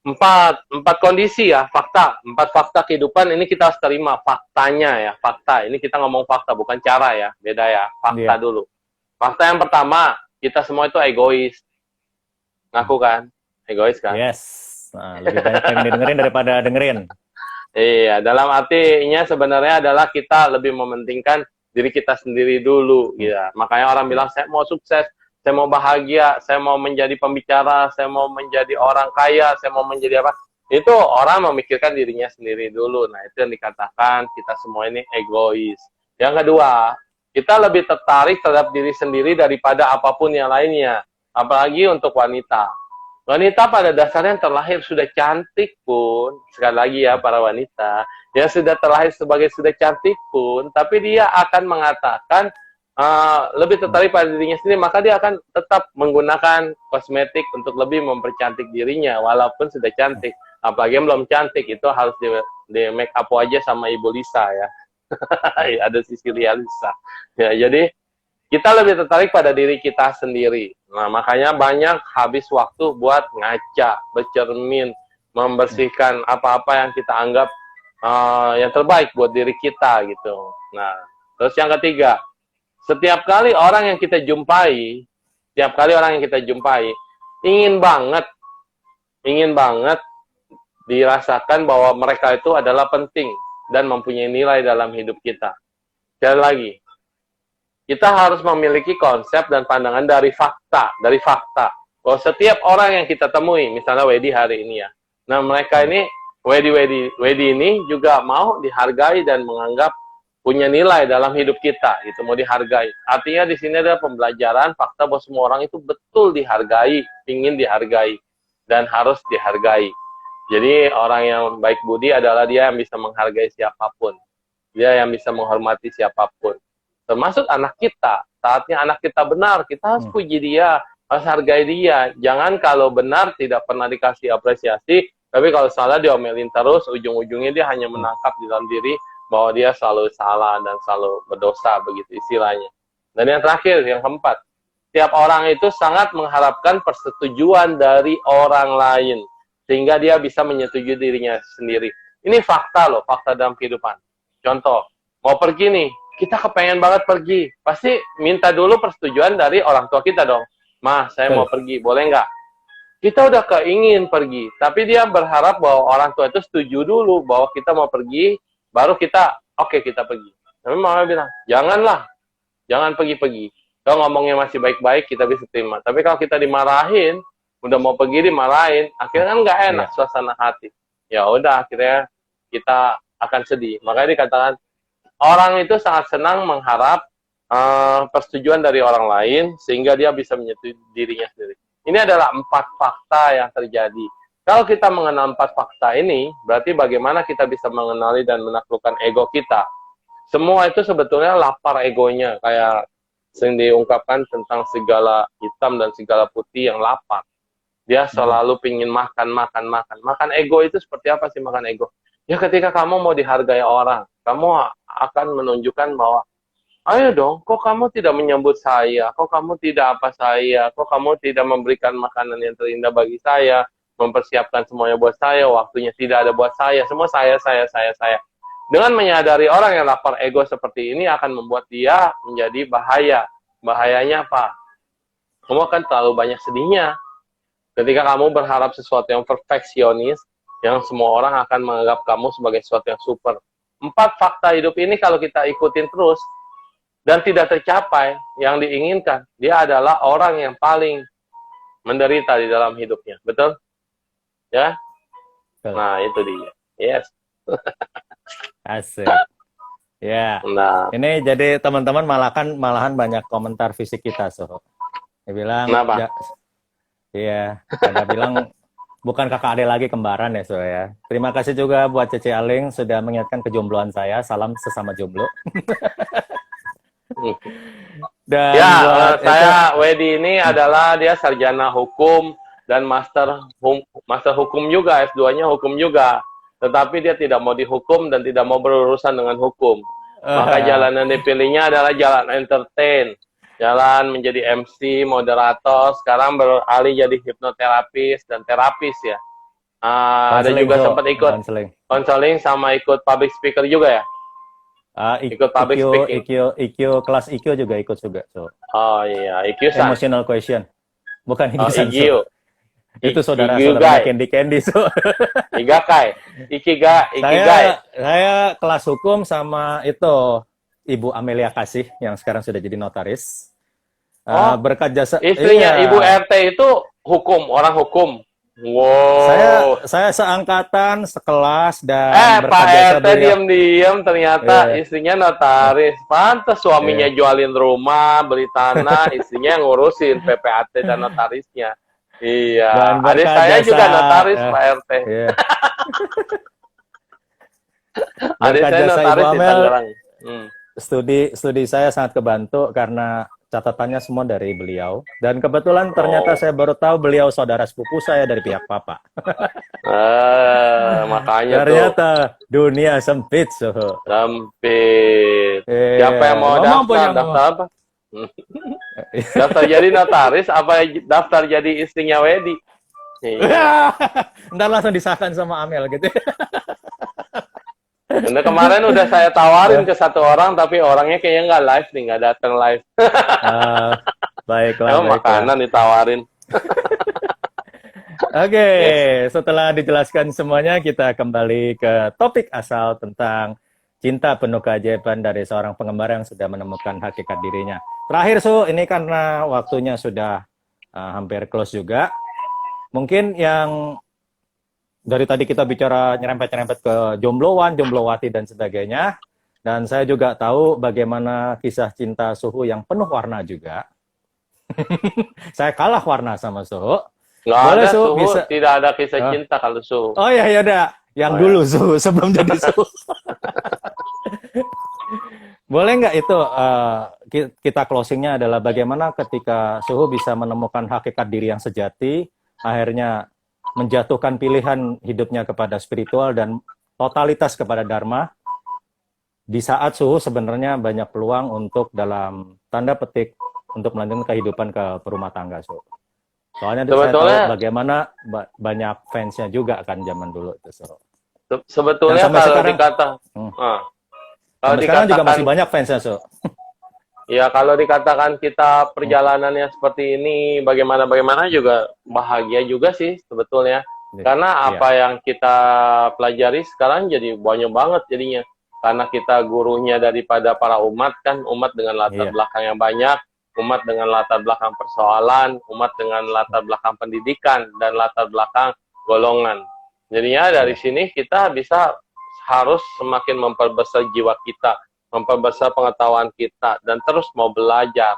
Speaker 2: empat kondisi ya, empat fakta kehidupan ini kita harus terima faktanya ya, fakta. Ini kita ngomong fakta bukan cara ya, beda ya, fakta
Speaker 1: iya.
Speaker 2: dulu. Fakta yang pertama, kita semua itu egois. Ngaku kan? Egois kan?
Speaker 1: Yes. Nah, lebih banyak yang dengerin daripada dengerin.
Speaker 2: Iya, dalam artinya sebenarnya adalah kita lebih mementingkan diri kita sendiri dulu, gitu. Makanya orang bilang saya mau sukses, saya mau bahagia, saya mau menjadi pembicara, saya mau menjadi orang kaya, saya mau menjadi apa? Itu orang memikirkan dirinya sendiri dulu. Nah, itu yang dikatakan kita semua ini egois. Yang kedua, kita lebih tertarik terhadap diri sendiri daripada apapun yang lainnya. Apalagi untuk wanita. Wanita pada dasarnya yang terlahir sudah cantik pun, sekali lagi ya para wanita, yang sudah terlahir sebagai sudah cantik pun, tapi dia akan mengatakan lebih tertarik pada dirinya sendiri, maka dia akan tetap menggunakan kosmetik untuk lebih mempercantik dirinya, walaupun sudah cantik. Apalagi yang belum cantik, itu harus di make up aja sama Ibu Lisa ya. Ada sisi Lisa. Ya, jadi kita lebih tertarik pada diri kita sendiri. Nah, makanya banyak habis waktu buat ngaca, bercermin, membersihkan apa-apa yang kita anggap yang terbaik buat diri kita gitu. Nah, terus yang ketiga, setiap kali orang yang kita jumpai, ingin banget dirasakan bahwa mereka itu adalah penting dan mempunyai nilai dalam hidup kita. Sekali lagi, kita harus memiliki konsep dan pandangan dari fakta. Bahwa setiap orang yang kita temui, misalnya Wedi hari ini ya. Nah, mereka ini, Wedi ini juga mau dihargai dan menganggap punya nilai dalam hidup kita, gitu, mau dihargai. Artinya di sini ada pembelajaran fakta bahwa semua orang itu betul dihargai, ingin dihargai, dan harus dihargai. Jadi orang yang baik budi adalah dia yang bisa menghargai siapapun. Dia yang bisa menghormati siapapun. Termasuk anak kita. Saatnya anak kita benar, kita harus puji dia, harus hargai dia. Jangan kalau benar tidak pernah dikasih apresiasi, tapi kalau salah diomelin terus, ujung-ujungnya dia hanya menangkap di dalam diri bahwa dia selalu salah dan selalu berdosa, begitu istilahnya. Dan yang terakhir, yang keempat, setiap orang itu sangat mengharapkan persetujuan dari orang lain, sehingga dia bisa menyetujui dirinya sendiri. Ini fakta loh, fakta dalam kehidupan. Contoh, mau pergi nih, kita kepengen banget pergi, pasti minta dulu persetujuan dari orang tua kita dong. Ma, saya mau pergi, boleh nggak? Kita udah keingin pergi, tapi dia berharap bahwa orang tua itu setuju dulu bahwa kita mau pergi, baru kita, oke, kita pergi. Tapi mama bilang, janganlah, jangan pergi-pergi. Kalau ngomongnya masih baik-baik, kita bisa terima. Tapi kalau kita dimarahin, udah mau pergi dimarahin, akhirnya kan nggak enak suasana hati. Ya udah, akhirnya kita akan sedih. Makanya dikatakan, orang itu sangat senang mengharap persetujuan dari orang lain sehingga dia bisa menyetujui dirinya sendiri. Ini adalah 4 fakta yang terjadi. Kalau kita mengenal 4 fakta ini, berarti bagaimana kita bisa mengenali dan menaklukkan ego kita. Semua itu sebetulnya lapar egonya, kayak sering diungkapkan tentang segala hitam dan segala putih yang lapar. Dia selalu pingin makan. Makan ego itu seperti apa sih makan ego? Ya ketika kamu mau dihargai orang, kamu akan menunjukkan bahwa, ayo dong, kok kamu tidak menyambut saya, kok kamu tidak apa saya, kok kamu tidak memberikan makanan yang terindah bagi saya, mempersiapkan semuanya buat saya, waktunya tidak ada buat saya, semua saya. Dengan menyadari orang yang lapar ego seperti ini akan membuat dia menjadi bahaya. Bahayanya apa? Kamu akan terlalu banyak sedihnya. Ketika kamu berharap sesuatu yang perfeksionis, yang semua orang akan menganggap kamu sebagai sesuatu yang super. 4 fakta hidup ini kalau kita ikutin terus, dan tidak tercapai yang diinginkan, dia adalah orang yang paling menderita di dalam hidupnya. Betul? Ya?
Speaker 1: Betul.
Speaker 2: Nah, itu dia. Yes.
Speaker 1: Asik. Ya.
Speaker 2: Nah,
Speaker 1: Ini jadi teman-teman malahan banyak komentar fisik kita, so. Dia bilang,
Speaker 2: kenapa?
Speaker 1: iya, ada bilang bukan kakak adik lagi, kembaran ya, so ya. Terima kasih juga buat Cece Aling sudah mengingatkan kejombloan saya. Salam sesama jomblo. Dan
Speaker 2: Ya,
Speaker 1: buat
Speaker 2: saya Wedi ini adalah dia sarjana hukum dan master hukum juga, S2-nya hukum juga. Tetapi dia tidak mau dihukum dan tidak mau berurusan dengan hukum. Maka jalan yang dipilihnya adalah jalan entertain. Jalan menjadi MC, moderator, sekarang beralih jadi hipnoterapis dan terapis ya. Ada juga sempat ikut konseling sama ikut public speaker juga ya. Ikut public speaking.
Speaker 1: IQ, kelas IQ juga ikut juga. So.
Speaker 2: Oh iya, IQ-san.
Speaker 1: Emotional question. Bukan
Speaker 2: IQ.
Speaker 1: So. Itu saudara-saudara Candy so.
Speaker 2: Ikigai.
Speaker 1: Saya kelas hukum sama itu Ibu Amelia Kasih yang sekarang sudah jadi notaris. Berkat jasa
Speaker 2: istrinya Ibu RT itu orang hukum.
Speaker 1: Wow. Saya seangkatan, sekelas, dan
Speaker 2: Pak RT diam-diam ternyata istrinya notaris. Pantes suaminya jualin rumah, beli tanah, istrinya yang ngurusin PPAT dan notarisnya. Iya. Adik saya juga notaris, Pak RT.
Speaker 1: Iya.
Speaker 2: Adik saya notaris di Tangerang.
Speaker 1: Studi saya sangat kebantu karena catatannya semua dari beliau. Dan kebetulan ternyata saya baru tahu beliau saudara sepupu saya dari pihak papa.
Speaker 2: Makanya
Speaker 1: ternyata dunia sempit.
Speaker 2: Sempit. Siapa yang mau daftar apa? Daftar jadi notaris apa daftar jadi istrinya Wedi?
Speaker 1: Ntar langsung disahkan sama Amel gitu.
Speaker 2: Nah, kemarin udah saya tawarin ke satu orang, tapi orangnya kayaknya nggak live nih, nggak datang live.
Speaker 1: Baiklah.
Speaker 2: Makanan ditawarin.
Speaker 1: Oke, setelah dijelaskan semuanya, kita kembali ke topik asal tentang cinta penuh keajaiban dari seorang pengembara yang sudah menemukan hakikat dirinya. Terakhir, ini karena waktunya sudah hampir close juga. Mungkin yang dari tadi kita bicara nyerempet-nyerempet ke jombloan, jomblowati, dan sebagainya. Dan saya juga tahu bagaimana kisah cinta Suhu yang penuh warna juga. Saya kalah warna sama Suhu.
Speaker 2: Nggak ada Suhu, tidak ada kisah cinta kalau Suhu.
Speaker 1: Oh ya, udah. Yang dulu Suhu, sebelum jadi Suhu. Boleh nggak itu kita closingnya adalah bagaimana ketika Suhu bisa menemukan hakikat diri yang sejati, akhirnya menjatuhkan pilihan hidupnya kepada spiritual dan totalitas kepada Dharma, di saat Suhu sebenarnya banyak peluang untuk dalam tanda petik untuk melanjutkan kehidupan ke rumah tangga. Soalnya saya tahu bagaimana banyak fansnya juga kan zaman dulu itu.
Speaker 2: Sebetulnya kalau dikata,
Speaker 1: kalau sekarang juga masih banyak fansnya.
Speaker 2: Ya kalau dikatakan kita perjalanannya seperti ini, bagaimana juga bahagia juga sih sebetulnya. Karena apa yang kita pelajari sekarang jadi banyak banget jadinya. Karena kita gurunya daripada para umat kan, umat dengan latar belakang yang banyak, umat dengan latar belakang persoalan, umat dengan latar belakang pendidikan, dan latar belakang golongan. Jadinya dari sini kita harus semakin memperbesar jiwa kita, memperbesar pengetahuan kita, dan terus mau belajar.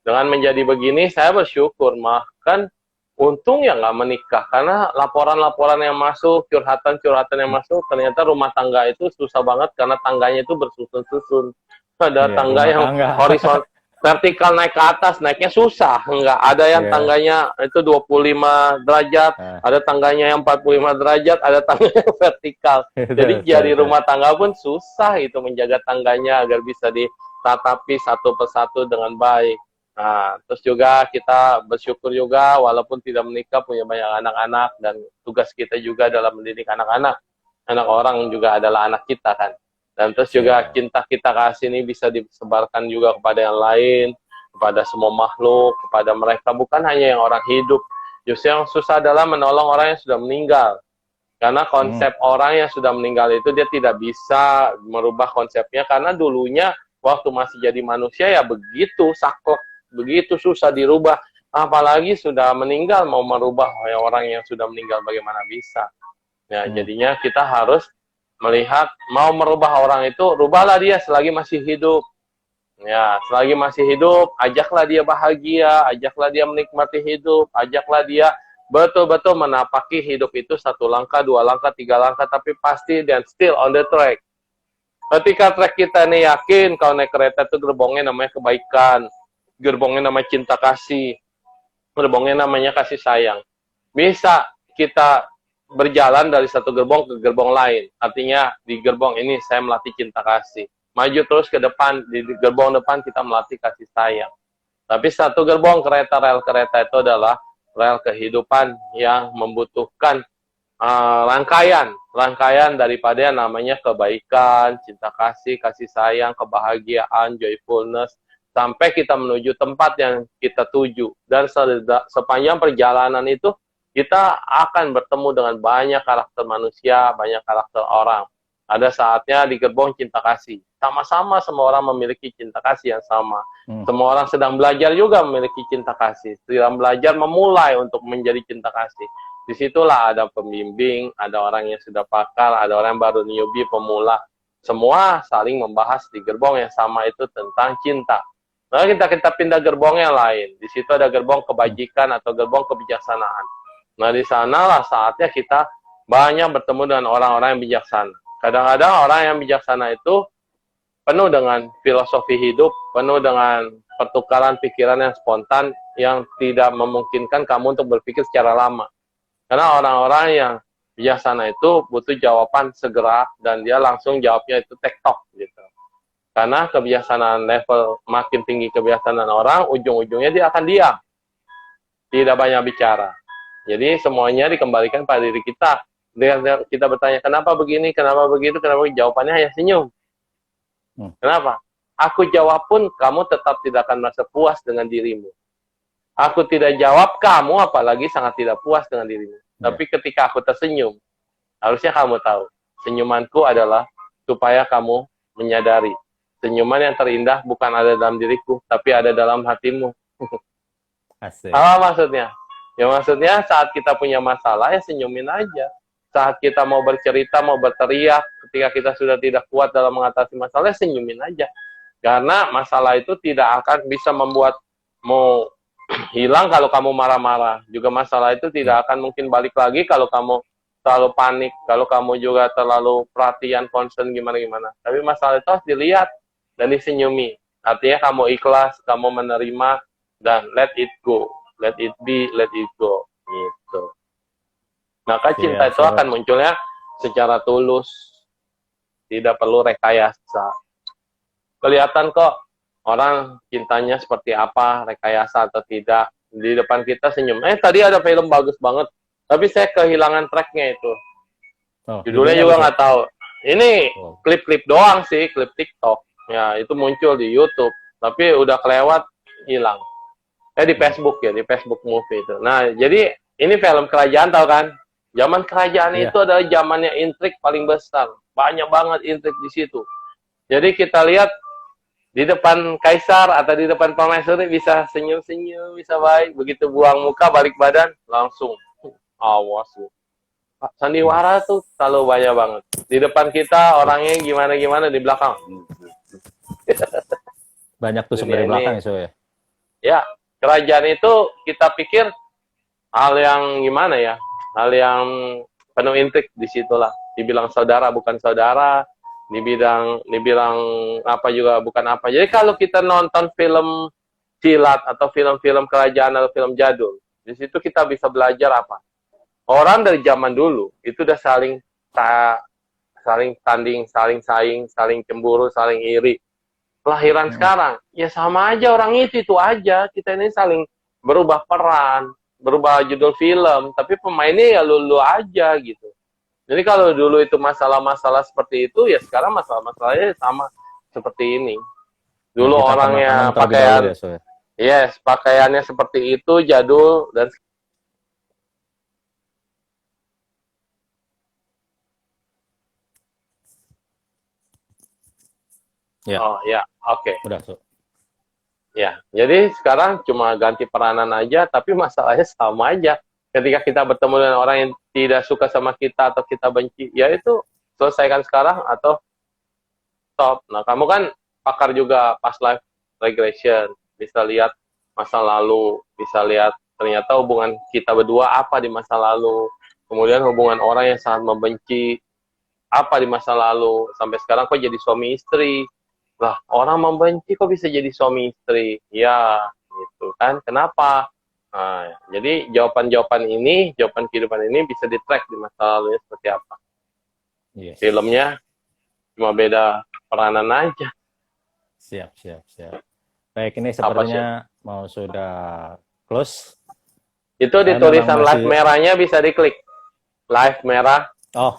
Speaker 2: Dengan menjadi begini, saya bersyukur. Bahkan untung ya nggak menikah, karena laporan-laporan yang masuk, curhatan-curhatan yang masuk, ternyata rumah tangga itu susah banget, karena tangganya itu bersusun-susun. Ada tangga yang horizontal, vertikal naik ke atas, naiknya susah. Nggak ada yang tangganya itu 25 derajat, ada tangganya yang 45 derajat, ada tangganya vertikal. Jadi jadi rumah tangga pun susah itu menjaga tangganya agar bisa ditatapi satu persatu dengan baik. Nah, terus juga kita bersyukur juga walaupun tidak menikah punya banyak anak-anak, dan tugas kita juga dalam mendidik anak-anak. Anak orang juga adalah anak kita kan. Dan terus juga cinta kita kasih ini bisa disebarkan juga kepada yang lain, kepada semua makhluk, kepada mereka, bukan hanya yang orang hidup. Justru yang susah adalah menolong orang yang sudah meninggal. Karena konsep orang yang sudah meninggal itu dia tidak bisa merubah konsepnya, karena dulunya waktu masih jadi manusia ya begitu saklek, begitu susah dirubah. Apalagi sudah meninggal, mau merubah orang yang sudah meninggal bagaimana bisa. Ya, jadinya kita harus melihat, mau merubah orang itu, rubahlah dia selagi masih hidup. Ya, selagi masih hidup, ajaklah dia bahagia, ajaklah dia menikmati hidup, ajaklah dia betul-betul menapaki hidup itu 1 langkah, 2 langkah, 3 langkah, tapi pasti dan still on the track. Ketika track kita ini yakin, kalau naik kereta itu gerbongnya namanya kebaikan, gerbongnya namanya cinta kasih, gerbongnya namanya kasih sayang. Bisa kita berjalan dari satu gerbong ke gerbong lain. Artinya di gerbong ini saya melatih cinta kasih. Maju terus ke depan, di gerbong depan kita melatih kasih sayang. Tapi satu gerbong kereta, rel kereta itu adalah rel kehidupan yang membutuhkan rangkaian daripada yang namanya kebaikan, cinta kasih, kasih sayang, kebahagiaan, joyfulness, sampai kita menuju tempat yang kita tuju. Dan sepanjang perjalanan itu, kita akan bertemu dengan banyak karakter manusia, banyak karakter orang. Ada saatnya di gerbong cinta kasih. Sama-sama semua orang memiliki cinta kasih yang sama. Semua orang sedang belajar juga memiliki cinta kasih. Sedang belajar memulai untuk menjadi cinta kasih. Disitulah ada pembimbing, ada orang yang sudah pakar, ada orang yang baru newbie, pemula. Semua saling membahas di gerbong yang sama itu tentang cinta. Lalu kita pindah gerbong yang lain. Di situ ada gerbong kebajikan atau gerbong kebijaksanaan. Nah, di sanalah saatnya kita banyak bertemu dengan orang-orang yang bijaksana. Kadang-kadang orang yang bijaksana itu penuh dengan filosofi hidup, penuh dengan pertukaran pikiran yang spontan, yang tidak memungkinkan kamu untuk berpikir secara lama. Karena orang-orang yang bijaksana itu butuh jawaban segera, dan dia langsung jawabnya itu tektok gitu. Karena kebijaksanaan level makin tinggi kebijaksanaan orang, ujung-ujungnya dia akan diam. Tidak banyak bicara. Jadi semuanya dikembalikan pada diri kita. Kita bertanya, kenapa begini, kenapa begitu, kenapa begitu? Jawabannya hanya senyum. Kenapa? Aku jawab pun kamu tetap tidak akan merasa puas dengan dirimu. Aku tidak jawab, kamu apalagi sangat tidak puas dengan dirimu. Tapi ketika aku tersenyum, harusnya kamu tahu, senyumanku adalah supaya kamu menyadari, senyuman yang terindah bukan ada dalam diriku, tapi ada dalam hatimu.
Speaker 1: Asik.
Speaker 2: Apa maksudnya? Ya maksudnya saat kita punya masalah, ya senyumin aja. Saat kita mau bercerita, mau berteriak, ketika kita sudah tidak kuat dalam mengatasi masalah, ya senyumin aja. Karena masalah itu tidak akan bisa membuatmu hilang kalau kamu marah-marah. Juga masalah itu tidak akan mungkin balik lagi kalau kamu terlalu panik, kalau kamu juga terlalu perhatian, concern, gimana-gimana. Tapi masalah itu harus dilihat dan disenyumi. Artinya kamu ikhlas, kamu menerima, dan let it go. Let it be, let it go. Gitu. Maka cinta itu akan munculnya secara tulus. Tidak perlu rekayasa. Kelihatan kok orang cintanya seperti apa, rekayasa atau tidak. Di depan kita senyum. Tadi ada film bagus banget, tapi saya kehilangan tracknya itu. Judulnya juga nggak tahu. Ini klip-klip doang sih, klip TikTok. Ya, itu muncul di YouTube. Tapi udah kelewat, hilang. Di Facebook ya, di Facebook Movie itu. Nah, jadi ini film kerajaan, tau kan? Zaman kerajaan itu adalah zamannya intrik paling besar. Banyak banget intrik di situ. Jadi kita lihat di depan kaisar atau di depan permaisuri bisa senyum-senyum, bisa baik. Begitu buang muka, balik badan, langsung awas. Sandiwara tuh selalu banyak banget. Di depan kita orangnya gimana-gimana, di belakang.
Speaker 1: Banyak tusuk dari belakang ya.
Speaker 2: Ya, kerajaan itu kita pikir hal yang gimana ya? Hal yang penuh intrik di situlah. Dibilang saudara bukan saudara, dibilang apa juga bukan apa. Jadi kalau kita nonton film silat atau film-film kerajaan atau film jadul, di situ kita bisa belajar apa? Orang dari zaman dulu itu udah saling tanding, saling saing, saling cemburu, saling iri. Kelahiran sekarang, ya sama aja orang itu aja. Kita ini saling berubah peran, berubah judul film, tapi pemainnya ya lulu aja gitu. Jadi kalau dulu itu masalah-masalah seperti itu, ya sekarang masalah-masalahnya sama seperti ini. Dulu orangnya pakaian, pakaiannya seperti itu, jadul, dan
Speaker 1: Ya,
Speaker 2: Oh ya, oke.
Speaker 1: udah, Su.
Speaker 2: Ya, jadi sekarang cuma ganti peranan aja, tapi masalahnya sama aja. Ketika kita bertemu dengan orang yang tidak suka sama kita atau kita benci, ya itu selesaikan sekarang atau stop. Nah, kamu kan pakar juga past life regression, bisa lihat masa lalu, bisa lihat ternyata hubungan kita berdua apa di masa lalu, kemudian hubungan orang yang sangat membenci apa di masa lalu, sampai sekarang kok jadi suami istri. Lah, orang membenci kok bisa jadi suami istri? Ya, gitu kan. Kenapa? Nah, jadi jawaban-jawaban ini, jawaban kehidupan ini bisa di-track di masa lalunya seperti apa.
Speaker 1: Yes.
Speaker 2: Filmnya cuma beda peranan aja.
Speaker 1: Siap, siap, siap. Baik, ini sepertinya mau sudah close.
Speaker 2: Itu di
Speaker 1: Saya
Speaker 2: tulisan
Speaker 1: memang
Speaker 2: live
Speaker 1: masih-
Speaker 2: merahnya bisa diklik. Live merah
Speaker 1: Oh,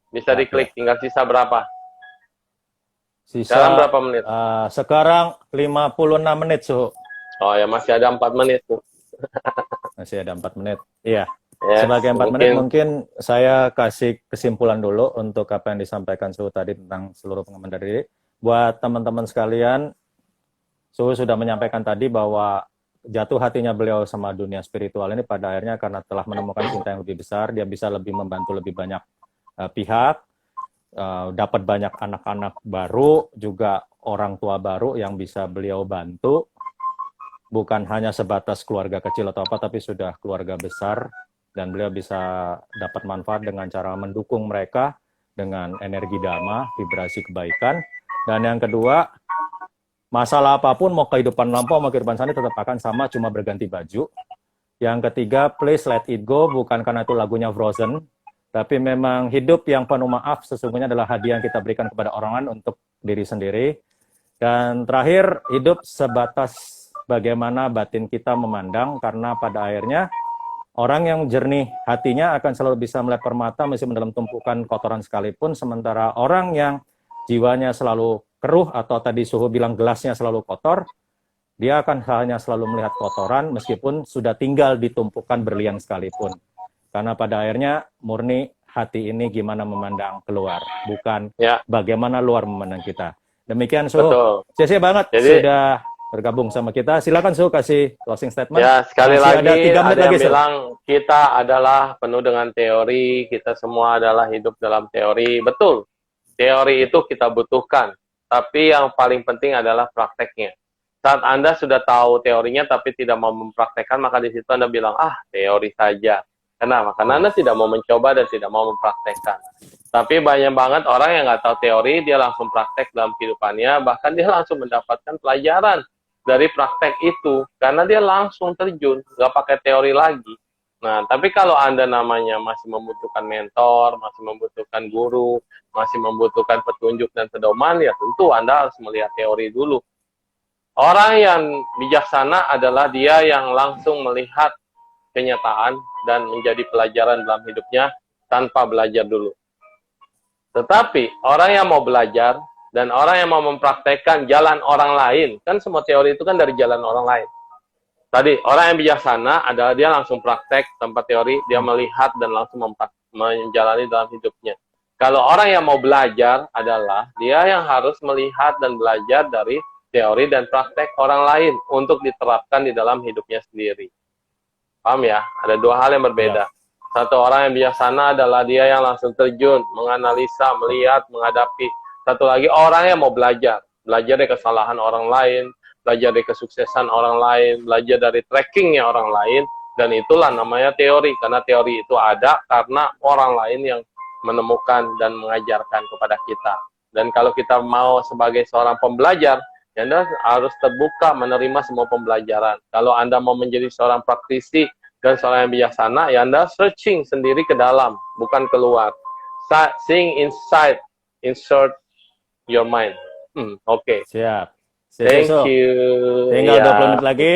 Speaker 2: bisa
Speaker 1: Oke.
Speaker 2: diklik. Tinggal sisa berapa?
Speaker 1: sisa
Speaker 2: Sekarang berapa menit?
Speaker 1: sekarang 56 menit, Suhu.
Speaker 2: Oh ya, masih ada 4 menit tuh.
Speaker 1: Masih ada 4 menit. Iya.
Speaker 2: Yes,
Speaker 1: Sebagai 4 menit mungkin saya kasih kesimpulan dulu untuk apa yang disampaikan Suhu tadi tentang seluruh pengembangan diri. Buat teman-teman sekalian, Suhu sudah menyampaikan tadi bahwa jatuh hatinya beliau sama dunia spiritual ini pada akhirnya karena telah menemukan cinta yang lebih besar, dia bisa lebih membantu lebih banyak pihak, dapat banyak anak-anak baru, juga orang tua baru yang bisa beliau bantu. Bukan hanya sebatas keluarga kecil atau apa, tapi sudah keluarga besar, dan beliau bisa dapat manfaat dengan cara mendukung mereka dengan energi dhamma, vibrasi kebaikan. Dan yang kedua, masalah apapun, mau kehidupan lampau, mau kehidupan sana, tetap akan sama, cuma berganti baju. Yang ketiga, please let it go, bukan karena itu lagunya Frozen, tapi memang hidup yang penuh maaf sesungguhnya adalah hadiah yang kita berikan kepada orang lain untuk diri sendiri. Dan terakhir, hidup sebatas bagaimana batin kita memandang, karena pada akhirnya orang yang jernih hatinya akan selalu bisa melihat permata meskipun dalam tumpukan kotoran sekalipun, sementara orang yang jiwanya selalu keruh atau tadi Suhu bilang gelasnya selalu kotor, dia akan hanya selalu melihat kotoran meskipun sudah tinggal di tumpukan berlian sekalipun. Karena pada akhirnya murni hati ini gimana memandang keluar, bukan bagaimana luar memandang kita. Demikian Suhu. Sia-sia banget sudah bergabung sama kita. Silakan Suhu kasih closing statement.
Speaker 2: Ya, sekali
Speaker 1: Masih
Speaker 2: lagi
Speaker 1: ada 3 menit
Speaker 2: yang
Speaker 1: lagi,
Speaker 2: bilang kita adalah penuh dengan teori, kita semua adalah hidup dalam teori. Betul, teori itu kita butuhkan, tapi yang paling penting adalah prakteknya. Saat Anda sudah tahu teorinya tapi tidak mau mempraktekkan, maka di situ Anda bilang, teori saja. Kenapa? Karena Anda tidak mau mencoba dan tidak mau mempraktekkan. Tapi banyak banget orang yang nggak tahu teori, dia langsung praktek dalam kehidupannya, bahkan dia langsung mendapatkan pelajaran dari praktek itu, karena dia langsung terjun, nggak pakai teori lagi. Nah, tapi kalau Anda namanya masih membutuhkan mentor, masih membutuhkan guru, masih membutuhkan petunjuk dan pedoman, ya tentu Anda harus melihat teori dulu. Orang yang bijaksana adalah dia yang langsung melihat kenyataan dan menjadi pelajaran dalam hidupnya tanpa belajar dulu. Tetapi orang yang mau belajar dan orang yang mau mempraktekkan jalan orang lain, kan semua teori itu kan dari jalan orang lain. Tadi, orang yang bijaksana adalah dia langsung praktek tanpa teori, dia melihat dan langsung menjalani dalam hidupnya. Kalau orang yang mau belajar adalah dia yang harus melihat dan belajar dari teori dan praktek orang lain untuk diterapkan di dalam hidupnya sendiri. Paham ya? Ada dua hal yang berbeda. Satu, orang yang bijaksana adalah dia yang langsung terjun, menganalisa, melihat, menghadapi. Satu lagi, orang yang mau belajar. Belajar dari kesalahan orang lain, belajar dari kesuksesan orang lain, belajar dari trackingnya orang lain, dan itulah namanya teori. Karena teori itu ada karena orang lain yang menemukan dan mengajarkan kepada kita. Dan kalau kita mau sebagai seorang pembelajar, Anda harus terbuka menerima semua pembelajaran. Kalau Anda mau menjadi seorang praktisi dan seorang yang bijaksana, ya Anda searching sendiri ke dalam, bukan keluar. Seeing inside, insert your mind. Oke.
Speaker 1: Siap.
Speaker 2: Thank you.
Speaker 1: Tinggal 20 menit lagi.